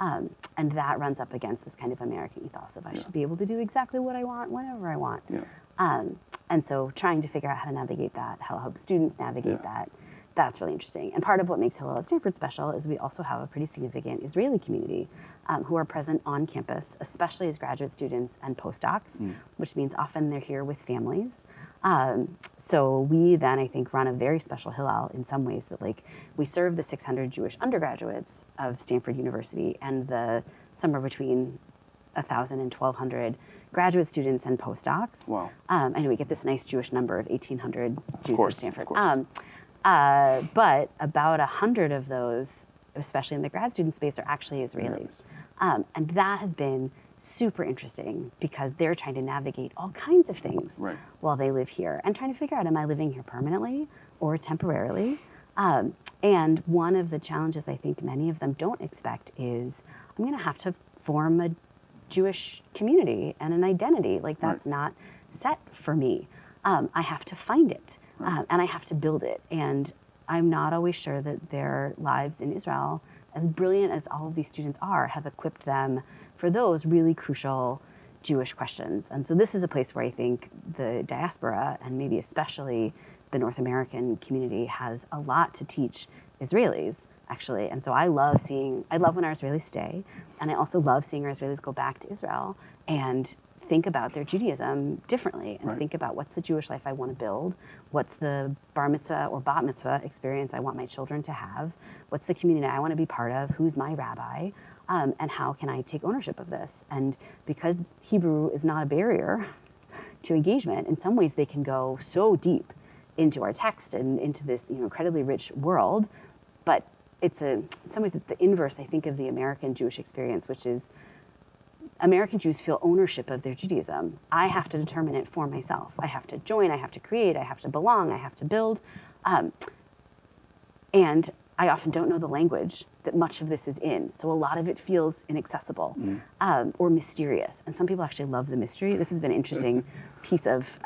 And that runs up against this kind of American ethos of I should be able to do exactly what I want whenever I want. And so trying to figure out how to navigate that, how to help students navigate that, that's really interesting. And part of what makes Hillel at Stanford special is we also have a pretty significant Israeli community who are present on campus, especially as graduate students and postdocs, which means often they're here with families. So we then, I think, run a very special Hillel in some ways that like we serve the 600 Jewish undergraduates of Stanford University and the somewhere between 1,000 and 1,200 graduate students and postdocs. Wow. I know we get this nice Jewish number of 1,800 Jews at Stanford. But about 100 of those, especially in the grad student space, are actually Israelis. And that has been super interesting because they're trying to navigate all kinds of things while they live here and trying to figure out, am I living here permanently or temporarily? And one of the challenges I think many of them don't expect is I'm going to have to form a Jewish community and an identity. Like that's not set for me. I have to find it and I have to build it. And I'm not always sure that their lives in Israel, as brilliant as all of these students are, have equipped them for those really crucial Jewish questions. And so this is a place where I think the diaspora, and maybe especially the North American community, has a lot to teach Israelis, actually. And so I love when our Israelis stay, and I also love seeing our Israelis go back to Israel and think about their Judaism differently and think about what's the Jewish life I want to build, what's the bar mitzvah or bat mitzvah experience I want my children to have, what's the community I want to be part of, who's my rabbi, and how can I take ownership of this? And because Hebrew is not a barrier to engagement, in some ways they can go so deep into our text and into this incredibly rich world, but in some ways it's the inverse, I think, of the American Jewish experience, which is American Jews feel ownership of their Judaism. I have to determine it for myself. I have to join, I have to create, I have to belong, I have to build. And I often don't know the language that much of this is in. So a lot of it feels inaccessible or mysterious. And some people actually love the mystery. This has been an interesting piece of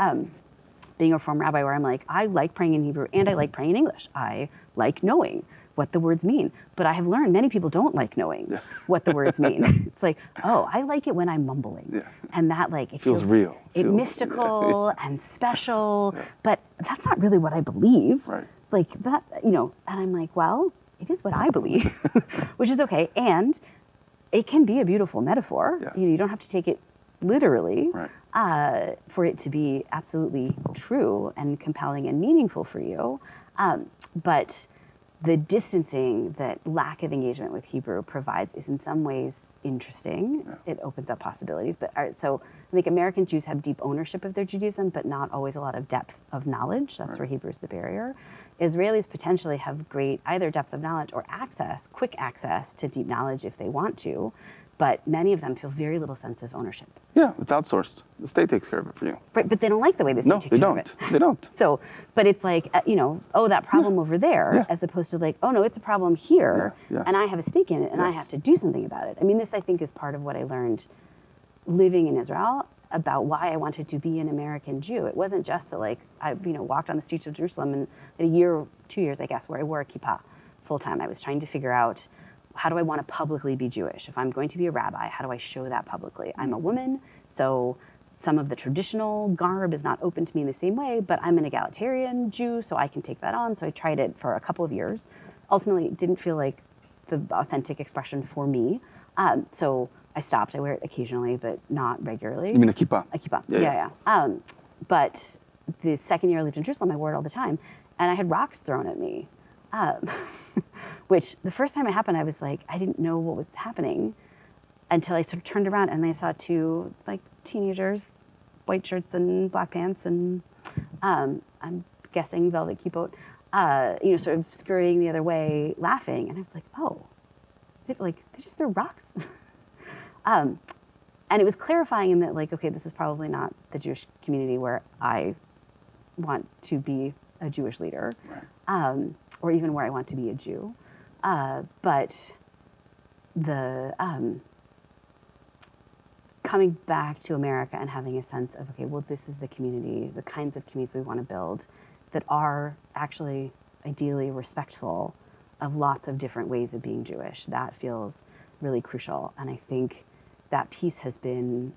being a Reform rabbi where I'm like, I like praying in Hebrew and I like praying in English. I like knowing what the words mean. But I have learned many people don't like knowing what the words mean. It's like, oh, I like it when I'm mumbling. And that it feels real. It's mystical and special, but that's not really what I believe. Like that, and I'm like, well, it is what I believe, which is okay. And it can be a beautiful metaphor. You don't have to take it literally for it to be absolutely true and compelling and meaningful for you. But the distancing that lack of engagement with Hebrew provides is in some ways interesting. It opens up possibilities. So I think American Jews have deep ownership of their Judaism, but not always a lot of depth of knowledge. That's where Hebrew is the barrier. Israelis potentially have great either depth of knowledge or quick access to deep knowledge if they want to, but many of them feel very little sense of ownership. Yeah, it's outsourced. The state takes care of it for you. Right, but they don't like the way the state takes care of it. They don't. So, but it's like, oh, that problem over there, as opposed to like, oh no, it's a problem here, and I have a stake in it, and I have to do something about it. I mean, this I think is part of what I learned living in Israel about why I wanted to be an American Jew. It wasn't just that I walked on the streets of Jerusalem and in a year, 2 years, I guess, where I wore a kippah full time. I was trying to figure out, how do I want to publicly be Jewish? If I'm going to be a rabbi, how do I show that publicly? I'm a woman, so some of the traditional garb is not open to me in the same way, but I'm an egalitarian Jew, so I can take that on. So I tried it for a couple of years. Ultimately, it didn't feel like the authentic expression for me. So I stopped. I wear it occasionally, but not regularly. You mean a kippah? A kippah, yeah. But the second year I lived in Jerusalem, I wore it all the time, and I had rocks thrown at me. Which the first time it happened, I was like, I didn't know what was happening until I sort of turned around and I saw two teenagers, white shirts and black pants, and I'm guessing velvet kippot, sort of scurrying the other way, laughing. And I was like, oh, they just throw rocks. and it was clarifying in that, like, okay, this is probably not the Jewish community where I want to be a Jewish leader, or even where I want to be a Jew. But the coming back to America and having a sense of, okay, well, this is the community, the kinds of communities we want to build that are actually ideally respectful of lots of different ways of being Jewish. That feels really crucial. And I think that piece has been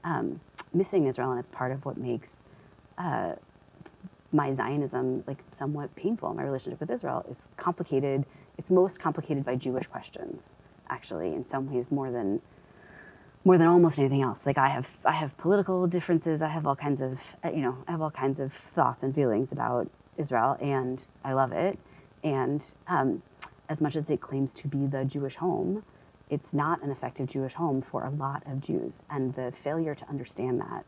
missing in Israel, and it's part of what makes my Zionism like somewhat painful. My relationship with Israel is complicated. It's most complicated by Jewish questions, actually, in some ways more than almost anything else. Like I have political differences. I have all kinds of thoughts and feelings about Israel, and I love it. And as much as it claims to be the Jewish home, it's not an effective Jewish home for a lot of Jews, and the failure to understand that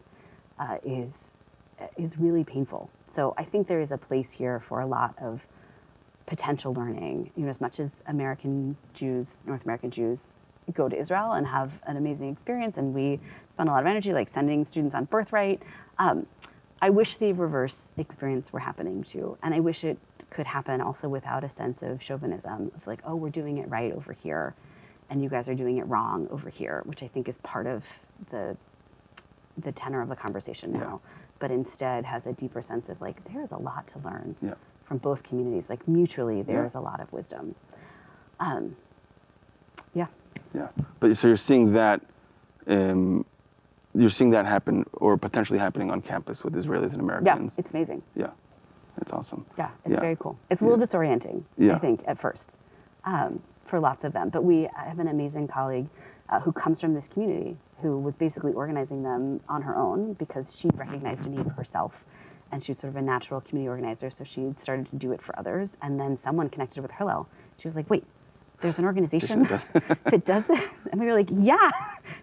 is really painful. So I think there is a place here for a lot of potential learning. You know, as much as American Jews, North American Jews, go to Israel and have an amazing experience, and we spend a lot of energy like sending students on birthright. I wish the reverse experience were happening too, and I wish it could happen also without a sense of chauvinism of like, oh, we're doing it right over here, and you guys are doing it wrong over here, which I think is part of the tenor of the conversation now. But instead has a deeper sense of like, there's a lot to learn from both communities. Like mutually, there's a lot of wisdom. Yeah, but so you're seeing that happen or potentially happening on campus with Israelis and Americans. Yeah, it's amazing. Yeah, it's awesome. Yeah, it's very cool. It's a little disorienting, I think, at first, for lots of them. But I have an amazing colleague who comes from this community, who was basically organizing them on her own because she recognized a need for herself, and she's sort of a natural community organizer. So she started to do it for others, and then someone connected with Hillel. She was like, "Wait, there's an organization that does this?" And we were like, "Yeah,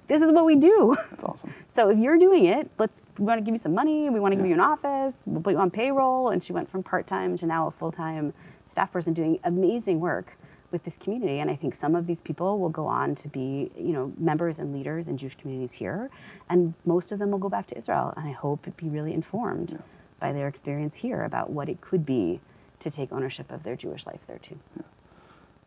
this is what we do." That's awesome. So if you're doing it, we want to give you some money. We want to give you an office. We'll put you on payroll. And she went from part-time to now a full-time staff person doing amazing work with this community. And I think some of these people will go on to be, members and leaders in Jewish communities here. And most of them will go back to Israel. And I hope it be really informed by their experience here about what it could be to take ownership of their Jewish life there too. Yeah.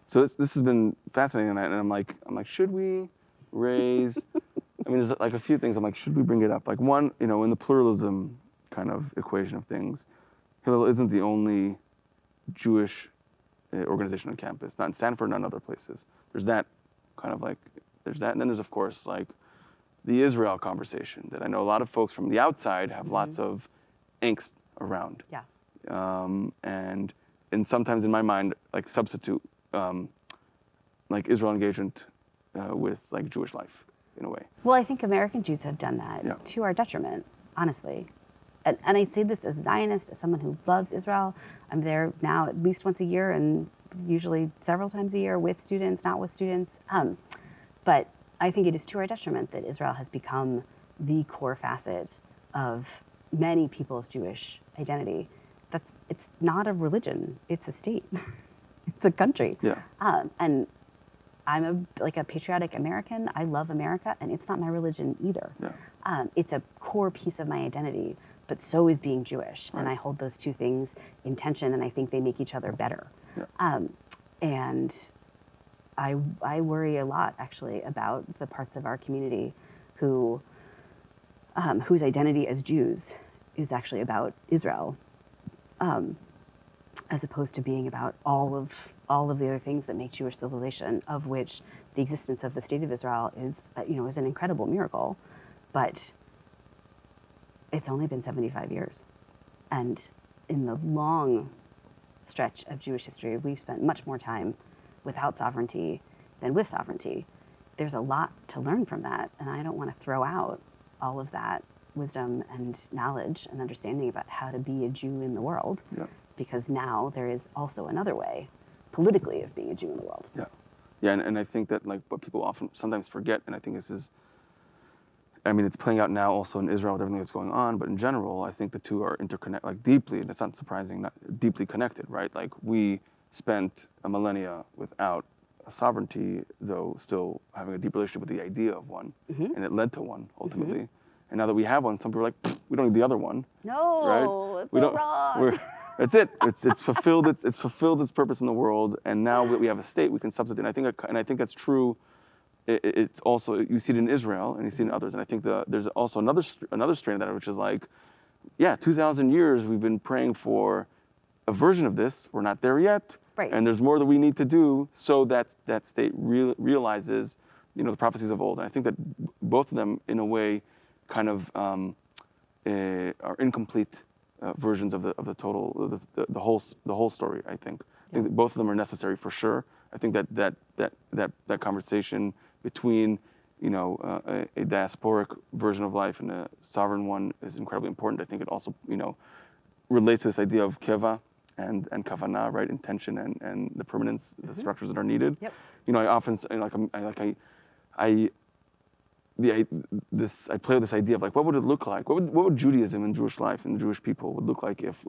So this has been fascinating, and I'm like, should we raise? I mean, there's like a few things. I'm like, should we bring it up? Like one, in the pluralism kind of equation of things, Hillel isn't the only Jewish organization on campus. Not in Stanford, not in other places. There's that kind of like, there's that, and then there's of course like the Israel conversation that I know a lot of folks from the outside have lots of angst around. Yeah. And sometimes in my mind, like substitute. Like Israel engagement with like Jewish life in a way. Well, I think American Jews have done that to our detriment, honestly. And I'd say this as a Zionist, as someone who loves Israel. I'm there now at least once a year and usually several times a year with students, not with students. But I think it is to our detriment that Israel has become the core facet of many people's Jewish identity. It's not a religion, it's a state. It's a country. Yeah. And I'm a patriotic American. I love America, and it's not my religion either. Yeah. It's a core piece of my identity, but so is being Jewish. Right. And I hold those two things in tension, and I think they make each other better. Yeah. And I worry a lot, actually, about the parts of our community whose identity as Jews is actually about Israel. As opposed to being about all of the other things that make Jewish civilization, of which the existence of the State of Israel is an incredible miracle, but it's only been 75 years. And in the long stretch of Jewish history, we've spent much more time without sovereignty than with sovereignty. There's a lot to learn from that, and I don't want to throw out all of that wisdom and knowledge and understanding about how to be a Jew in the world. Yeah. Because now there is also another way, politically, of being a Jew in the world. Yeah, and I think that like what people sometimes forget, and I think this is, I mean, it's playing out now also in Israel with everything that's going on, but in general, I think the two are interconnected, like deeply, and it's not surprising, not deeply connected, right? Like we spent a millennia without a sovereignty, though still having a deep relationship with the idea of one, and it led to one ultimately. And now that we have one, some people are like, we don't need the other one. No, right? it's so wrong. That's it. It's fulfilled. It's fulfilled its purpose in the world, and now we have a state we can substitute. And I think that's true. It's also, you see it in Israel and you see it in others, and I think there's also another strain of that, which is like, yeah, 2,000 years we've been praying for a version of this. We're not there yet, right. And there's more that we need to do so that that state realizes, the prophecies of old. And I think that both of them, in a way, kind of are incomplete versions of the total, the whole story. I think that both of them are necessary for sure. I think that conversation between a diasporic version of life and a sovereign one is incredibly important. I think it also relates to this idea of keva and kavanah, right? Intention and the permanence, the structures that are needed. Yep. I often I play with this idea of like, what would it look like? What would Judaism and Jewish life and the Jewish people would look like if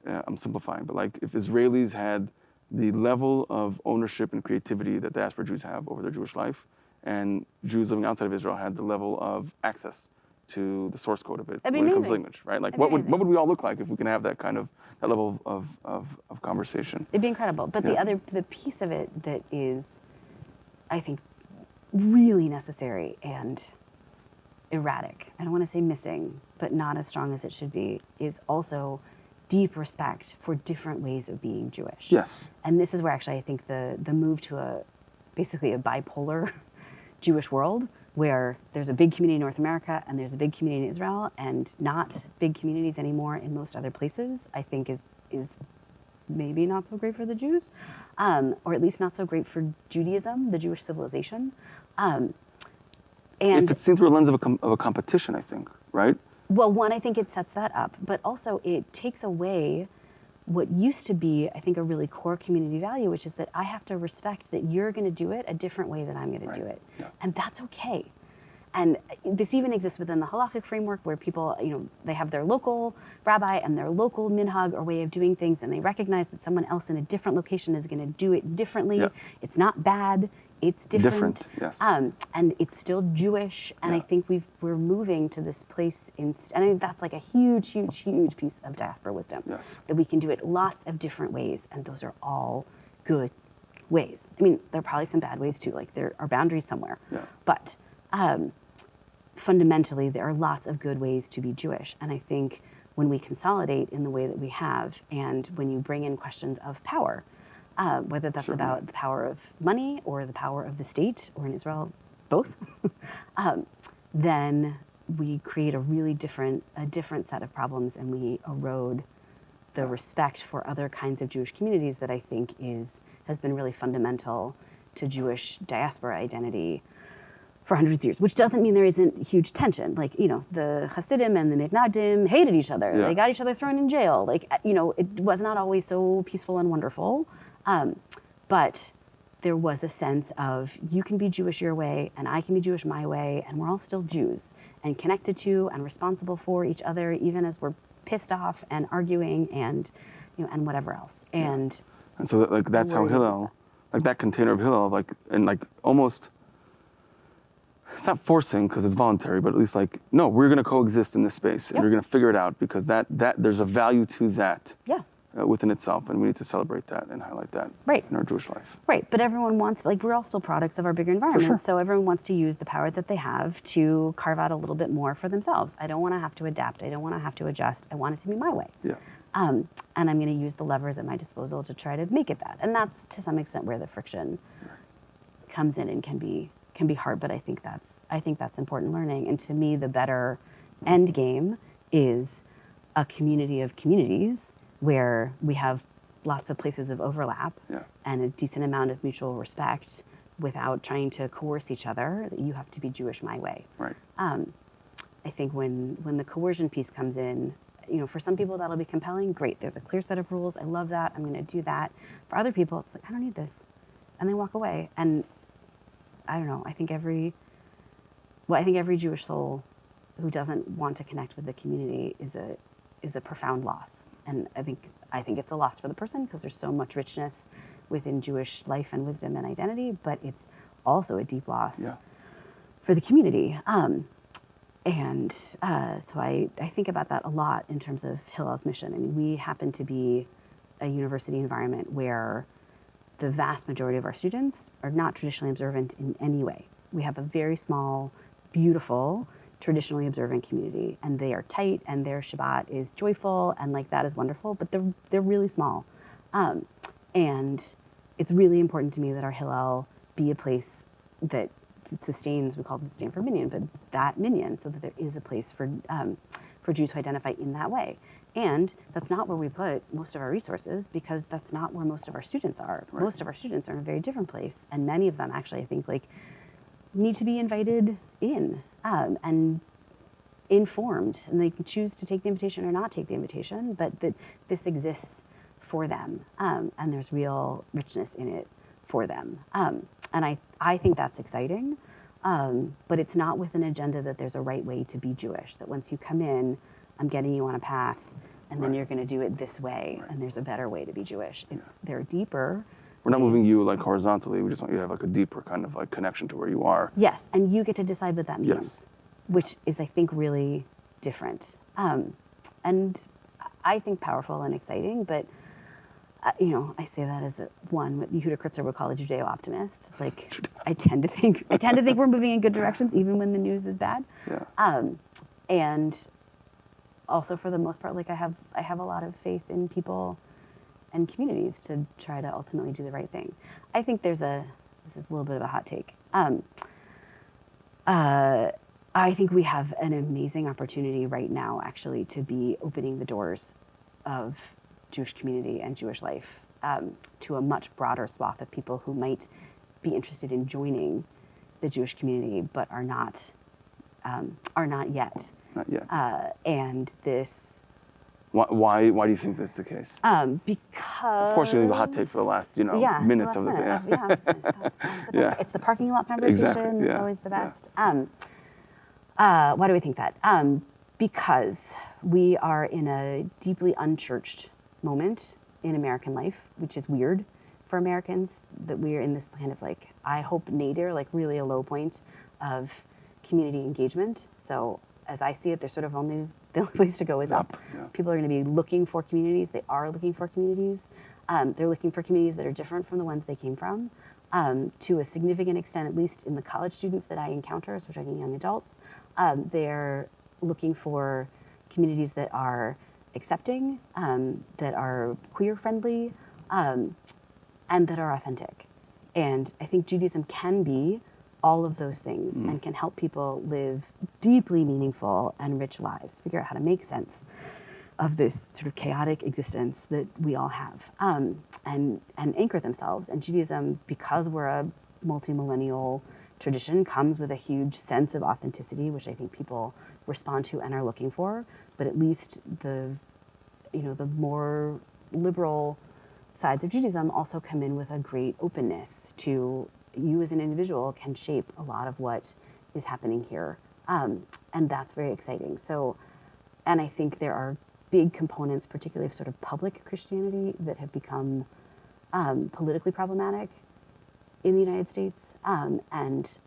I'm simplifying, but like if Israelis had the level of ownership and creativity that diaspora Jews have over their Jewish life, and Jews living outside of Israel had the level of access to the source code of it when it comes to language, right? Like what would we all look like if we can have that kind of that level of conversation? It'd be incredible. But the piece of it that is, I think, really necessary and erratic, I don't want to say missing, but not as strong as it should be, is also deep respect for different ways of being Jewish. Yes. And this is where actually I think the move to basically a bipolar Jewish world, where there's a big community in North America and there's a big community in Israel and not big communities anymore in most other places, I think is maybe not so great for the Jews, or at least not so great for Judaism, the Jewish civilization. And it's seen through a lens of a competition, I think, right? Well, one, I think it sets that up, but also it takes away what used to be, I think, a really core community value, which is that I have to respect that you're going to do it a different way than I'm going to do it. Yeah. And that's okay. And this even exists within the halachic framework where people, they have their local rabbi and their local minhag or way of doing things, and they recognize that someone else in a different location is going to do it differently. Yeah. It's not bad. It's different. Yes. And it's still Jewish. And I think we're moving to this place, and I think that's like a huge, huge, huge piece of diaspora wisdom. Yes. That we can do it lots of different ways, and those are all good ways. I mean, there are probably some bad ways too, like there are boundaries somewhere. Yeah. But fundamentally, there are lots of good ways to be Jewish. And I think when we consolidate in the way that we have, and when you bring in questions of power, whether that's about the power of money or the power of the state, or in Israel, both, then we create a really different set of problems, and we erode the respect for other kinds of Jewish communities that I think has been really fundamental to Jewish diaspora identity for hundreds of years, which doesn't mean there isn't huge tension. Like, the Hasidim and the Mitnadim hated each other. Yeah. They got each other thrown in jail. Like, it was not always so peaceful and wonderful. But there was a sense of, you can be Jewish your way and I can be Jewish my way, and we're all still Jews and connected to and responsible for each other, even as we're pissed off and arguing and whatever else. And so like that's how Hillel, like that container of Hillel, almost, it's not forcing because it's voluntary, but at least no, we're going to coexist in this space, and we're going to figure it out, because that there's a value to that. Yeah. Within itself, and we need to celebrate that and highlight that in our Jewish life. Right, but everyone wants, we're all still products of our bigger environment, sure. So everyone wants to use the power that they have to carve out a little bit more for themselves. I don't want to have to adapt. I don't want to have to adjust. I want it to be my way. Yeah. And I'm going to use the levers at my disposal to try to make it that. And that's to some extent where the friction comes in and can be hard, but I think that's important learning. And to me, the better end game is a community of communities where we have lots of places of overlap and a decent amount of mutual respect without trying to coerce each other. You have to be Jewish my way. Right. I think when the coercion piece comes in, for some people that'll be compelling. Great, there's a clear set of rules. I love that. I'm going to do that. For other people, it's like, I don't need this, and they walk away. And I don't know. I think every Jewish soul who doesn't want to connect with the community is a profound loss. And I think it's a loss for the person, because there's so much richness within Jewish life and wisdom and identity, but it's also a deep loss Yeah. for the community. So I think about that a lot in terms of Hillel's mission. I mean, we happen to be a university environment where the vast majority of our students are not traditionally observant in any way. We have a very small, beautiful, traditionally observant community, and they are tight, and their Shabbat is joyful, and like that is wonderful, but they're really small. And it's really important to me that our Hillel be a place that sustains, we call it the Stanford Minyan, but that Minyan, so that there is a place for Jews to identify in that way. And that's not where we put most of our resources, because that's not where most of our students are. Right. Most of our students are in a very different place, and many of them actually, I think, like, need to be invited in and informed, and they can choose to take the invitation or not take the invitation, but that this exists for them, and there's real richness in it for them. And I think that's exciting, but it's not with an agenda that there's a right way to be Jewish, that once you come in, I'm getting you on a path, and then you're going to do it this way, and there's a better way to be Jewish. They're deeper. We're not moving you like horizontally. We just want you to have like a deeper kind of like connection to where you are. Yes, and you get to decide what that means, Yes. which is, I think, really different. And I think powerful and exciting, but I say that as what Yehuda Kritzer would call a Judeo-optimist. Like, I tend to think we're moving in good directions, even when the news is bad. Yeah. And also, for the most part, like, I have a lot of faith in people and communities to try to ultimately do the right thing. I think this is a little bit of a hot take. I think we have an amazing opportunity right now, actually, to be opening the doors of Jewish community and Jewish life to a much broader swath of people who might be interested in joining the Jewish community, but are not yet. Not yet. And this. Why do you think that's the case? Because. Of course, you leave a hot take for the last minutes of the minute. Yeah, that's the best part. It's the parking lot conversation. Exactly, It's always the best. Why do we think that? Because we are in a deeply unchurched moment in American life, which is weird for Americans, that we're in this kind of, like, I hope nadir, like, really a low point of community engagement. So as I see it, there's sort of the only place to go is up. Yeah. People are going to be looking for communities. They are looking for communities. They're looking for communities that are different from the ones they came from. To a significant extent, at least in the college students that I encounter, so talking young adults, they're looking for communities that are accepting, that are queer-friendly, and that are authentic. And I think Judaism can be all of those things and can help people live deeply meaningful and rich lives, figure out how to make sense of this sort of chaotic existence that we all have, and anchor themselves. And Judaism, because we're a multi-millennial tradition, comes with a huge sense of authenticity, which I think people respond to and are looking for. But at least the more liberal sides of Judaism also come in with a great openness to you as an individual can shape a lot of what is happening here. And that's very exciting. So, and I think there are big components, particularly of sort of public Christianity, that have become politically problematic in the United States. And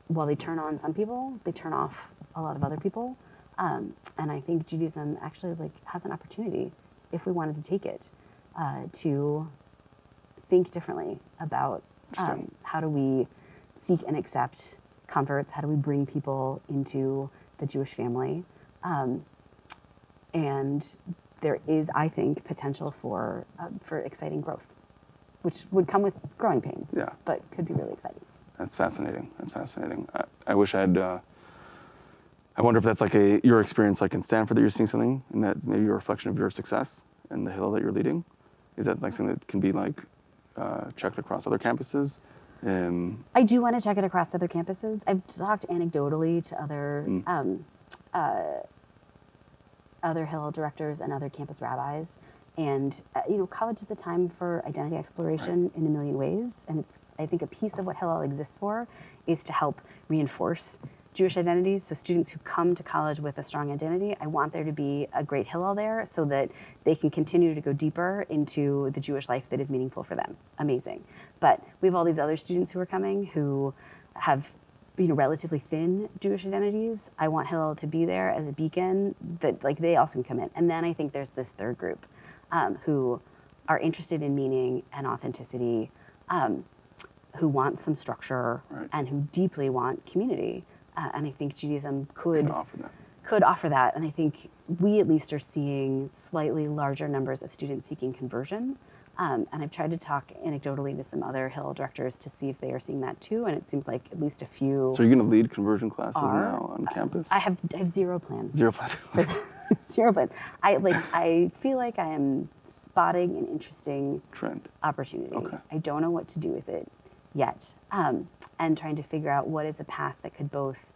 while they turn on some people, they turn off a lot of other people. And I think Judaism actually has an opportunity, if we wanted to take it, to think differently about how do we seek and accept converts, how do we bring people into the Jewish family. And there is, I think, potential for exciting growth, which would come with growing pains, but could be really exciting. That's fascinating. I wish I had. I wonder if that's like your experience, like in Stanford, that you're seeing something, and that's maybe a reflection of your success and the Hillel that you're leading. Is that like something that can be like checked across other campuses? I do want to check it across other campuses. I've talked anecdotally to other Hillel directors and other campus rabbis. And, college is a time for identity exploration in a million ways. And I think a piece of what Hillel exists for is to help reinforce Jewish identities, so students who come to college with a strong identity, I want there to be a great Hillel there so that they can continue to go deeper into the Jewish life that is meaningful for them. Amazing. But we have all these other students who are coming who have relatively thin Jewish identities. I want Hillel to be there as a beacon that like they also can come in. And then I think there's this third group who are interested in meaning and authenticity, who want some structure, right, and who deeply want community. And I think Judaism could offer that. And I think we at least are seeing slightly larger numbers of students seeking conversion. And I've tried to talk anecdotally with some other Hillel directors to see if they are seeing that too. And it seems like at least a few. So you're going to lead conversion classes now on campus? I have zero plans. Zero plans. Zero plans. I feel like I am spotting an interesting trend opportunity. Okay. I don't know what to do with it yet, and trying to figure out what is a path that could both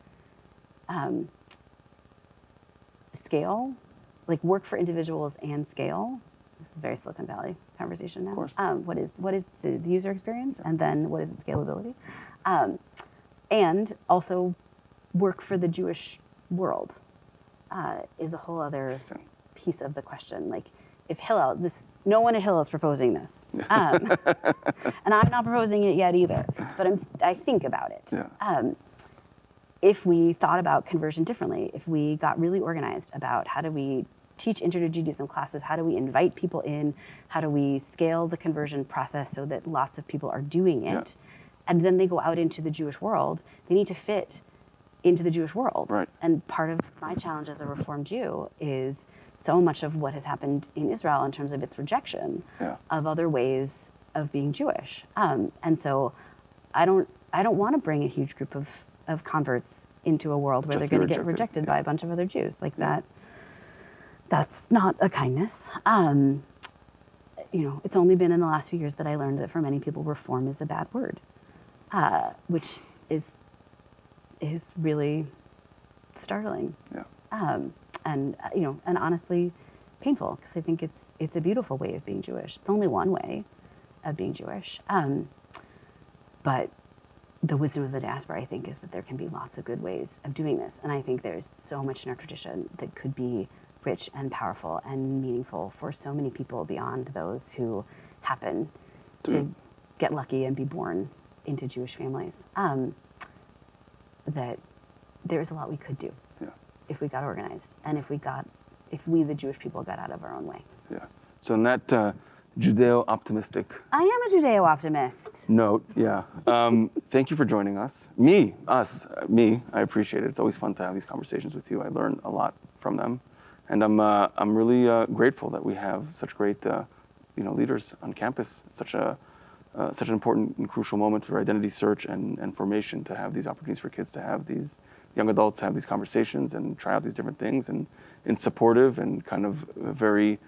scale, like work for individuals and scale. This is very Silicon Valley conversation now. Of course. What is the user experience, and then what is its scalability, and also work for the Jewish world is a whole other piece of the question. Like, if Hillel, no one at Hillel is proposing this, and I'm not proposing it yet either, but I think about it. Yeah. If we thought about conversion differently, if we got really organized about how do we teach Intro to Judaism classes, how do we invite people in, how do we scale the conversion process so that lots of people are doing it, and then they go out into the Jewish world, they need to fit into the Jewish world. Right. And part of my challenge as a Reformed Jew is so much of what has happened in Israel in terms of its rejection of other ways of being Jewish. And so I don't want to bring a huge group of converts into a world where they're going to get rejected by a bunch of other Jews. Like that's not a kindness. It's only been in the last few years that I learned that for many people, reform is a bad word, which is really startling. Yeah. And honestly painful, because I think it's a beautiful way of being Jewish. It's only one way of being Jewish. But the wisdom of the diaspora, I think, is that there can be lots of good ways of doing this. And I think there's so much in our tradition that could be rich and powerful and meaningful for so many people beyond those who happen to get lucky and be born into Jewish families. That there is a lot we could do if we got organized, and if we the Jewish people got out of our own way. Yeah. So in that Judeo-optimistic. I am a Judeo-optimist. Note, yeah. Thank you for joining us. Me. I appreciate it. It's always fun to have these conversations with you. I learn a lot from them, and I'm really grateful that we have such great leaders on campus. Such an important and crucial moment for identity search and formation, to have these opportunities for kids to have these young adults have these conversations and try out these different things, and in supportive and kind of very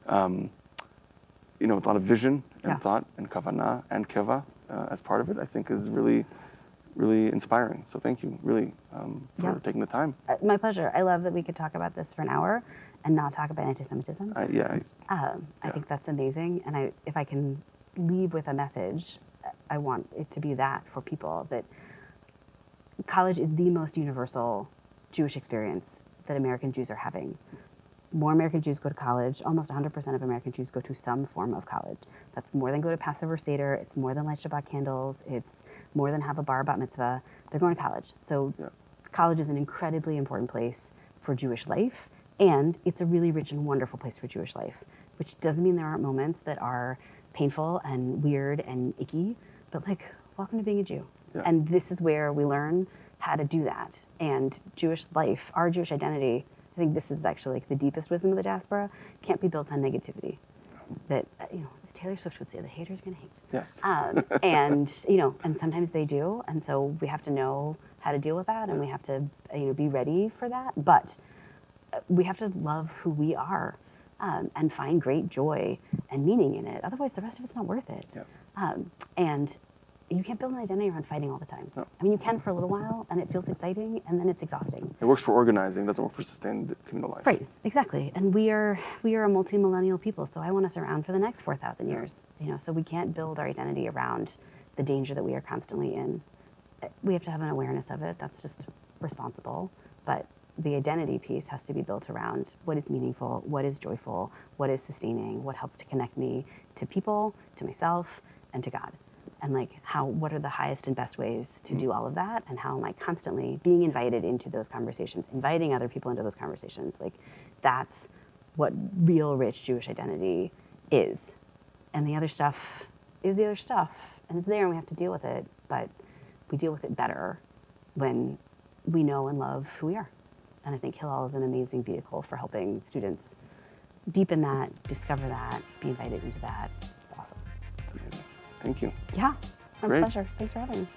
with a lot of vision and thought and kavanah and keva as part of it, I think is really, really inspiring. So thank you really for taking the time. My pleasure. I love that we could talk about this for an hour and not talk about anti-Semitism. I think that's amazing. And if I can leave with a message, I want it to be that for people, that college is the most universal Jewish experience that American Jews are having. More American Jews go to college. Almost 100% of American Jews go to some form of college. That's more than go to Passover Seder. It's more than light Shabbat candles. It's more than have a bar bat mitzvah. They're going to college. So college is an incredibly important place for Jewish life, and it's a really rich and wonderful place for Jewish life, which doesn't mean there aren't moments that are painful and weird and icky, but like, welcome to being a Jew. Yeah. And this is where we learn how to do that. And Jewish life, our Jewish identity, I think this is actually like the deepest wisdom of the diaspora, can't be built on negativity. That, as Taylor Swift would say, the hater's gonna hate. Yes. And sometimes they do. And so we have to know how to deal with that, and we have to, be ready for that. But we have to love who we are, and find great joy and meaning in it. Otherwise, the rest of it's not worth it. Yeah. And you can't build an identity around fighting all the time. No. I mean, you can for a little while, and it feels exciting, and then it's exhausting. It works for organizing, it doesn't work for sustained communal life. Right, exactly. And we are a multi-millennial people, so I want us around for the next 4,000 years. So we can't build our identity around the danger that we are constantly in. We have to have an awareness of it. That's just responsible, but the identity piece has to be built around what is meaningful, what is joyful, what is sustaining, what helps to connect me to people, to myself, and to God. And like what are the highest and best ways to do all of that? And how am I constantly being invited into those conversations, inviting other people into those conversations? Like that's what real rich Jewish identity is. And the other stuff is the other stuff. And it's there and we have to deal with it, but we deal with it better when we know and love who we are. And I think Hillel is an amazing vehicle for helping students deepen that, discover that, be invited into that. It's awesome. That's amazing. Thank you. Yeah, my Great. pleasure. Thanks for having me.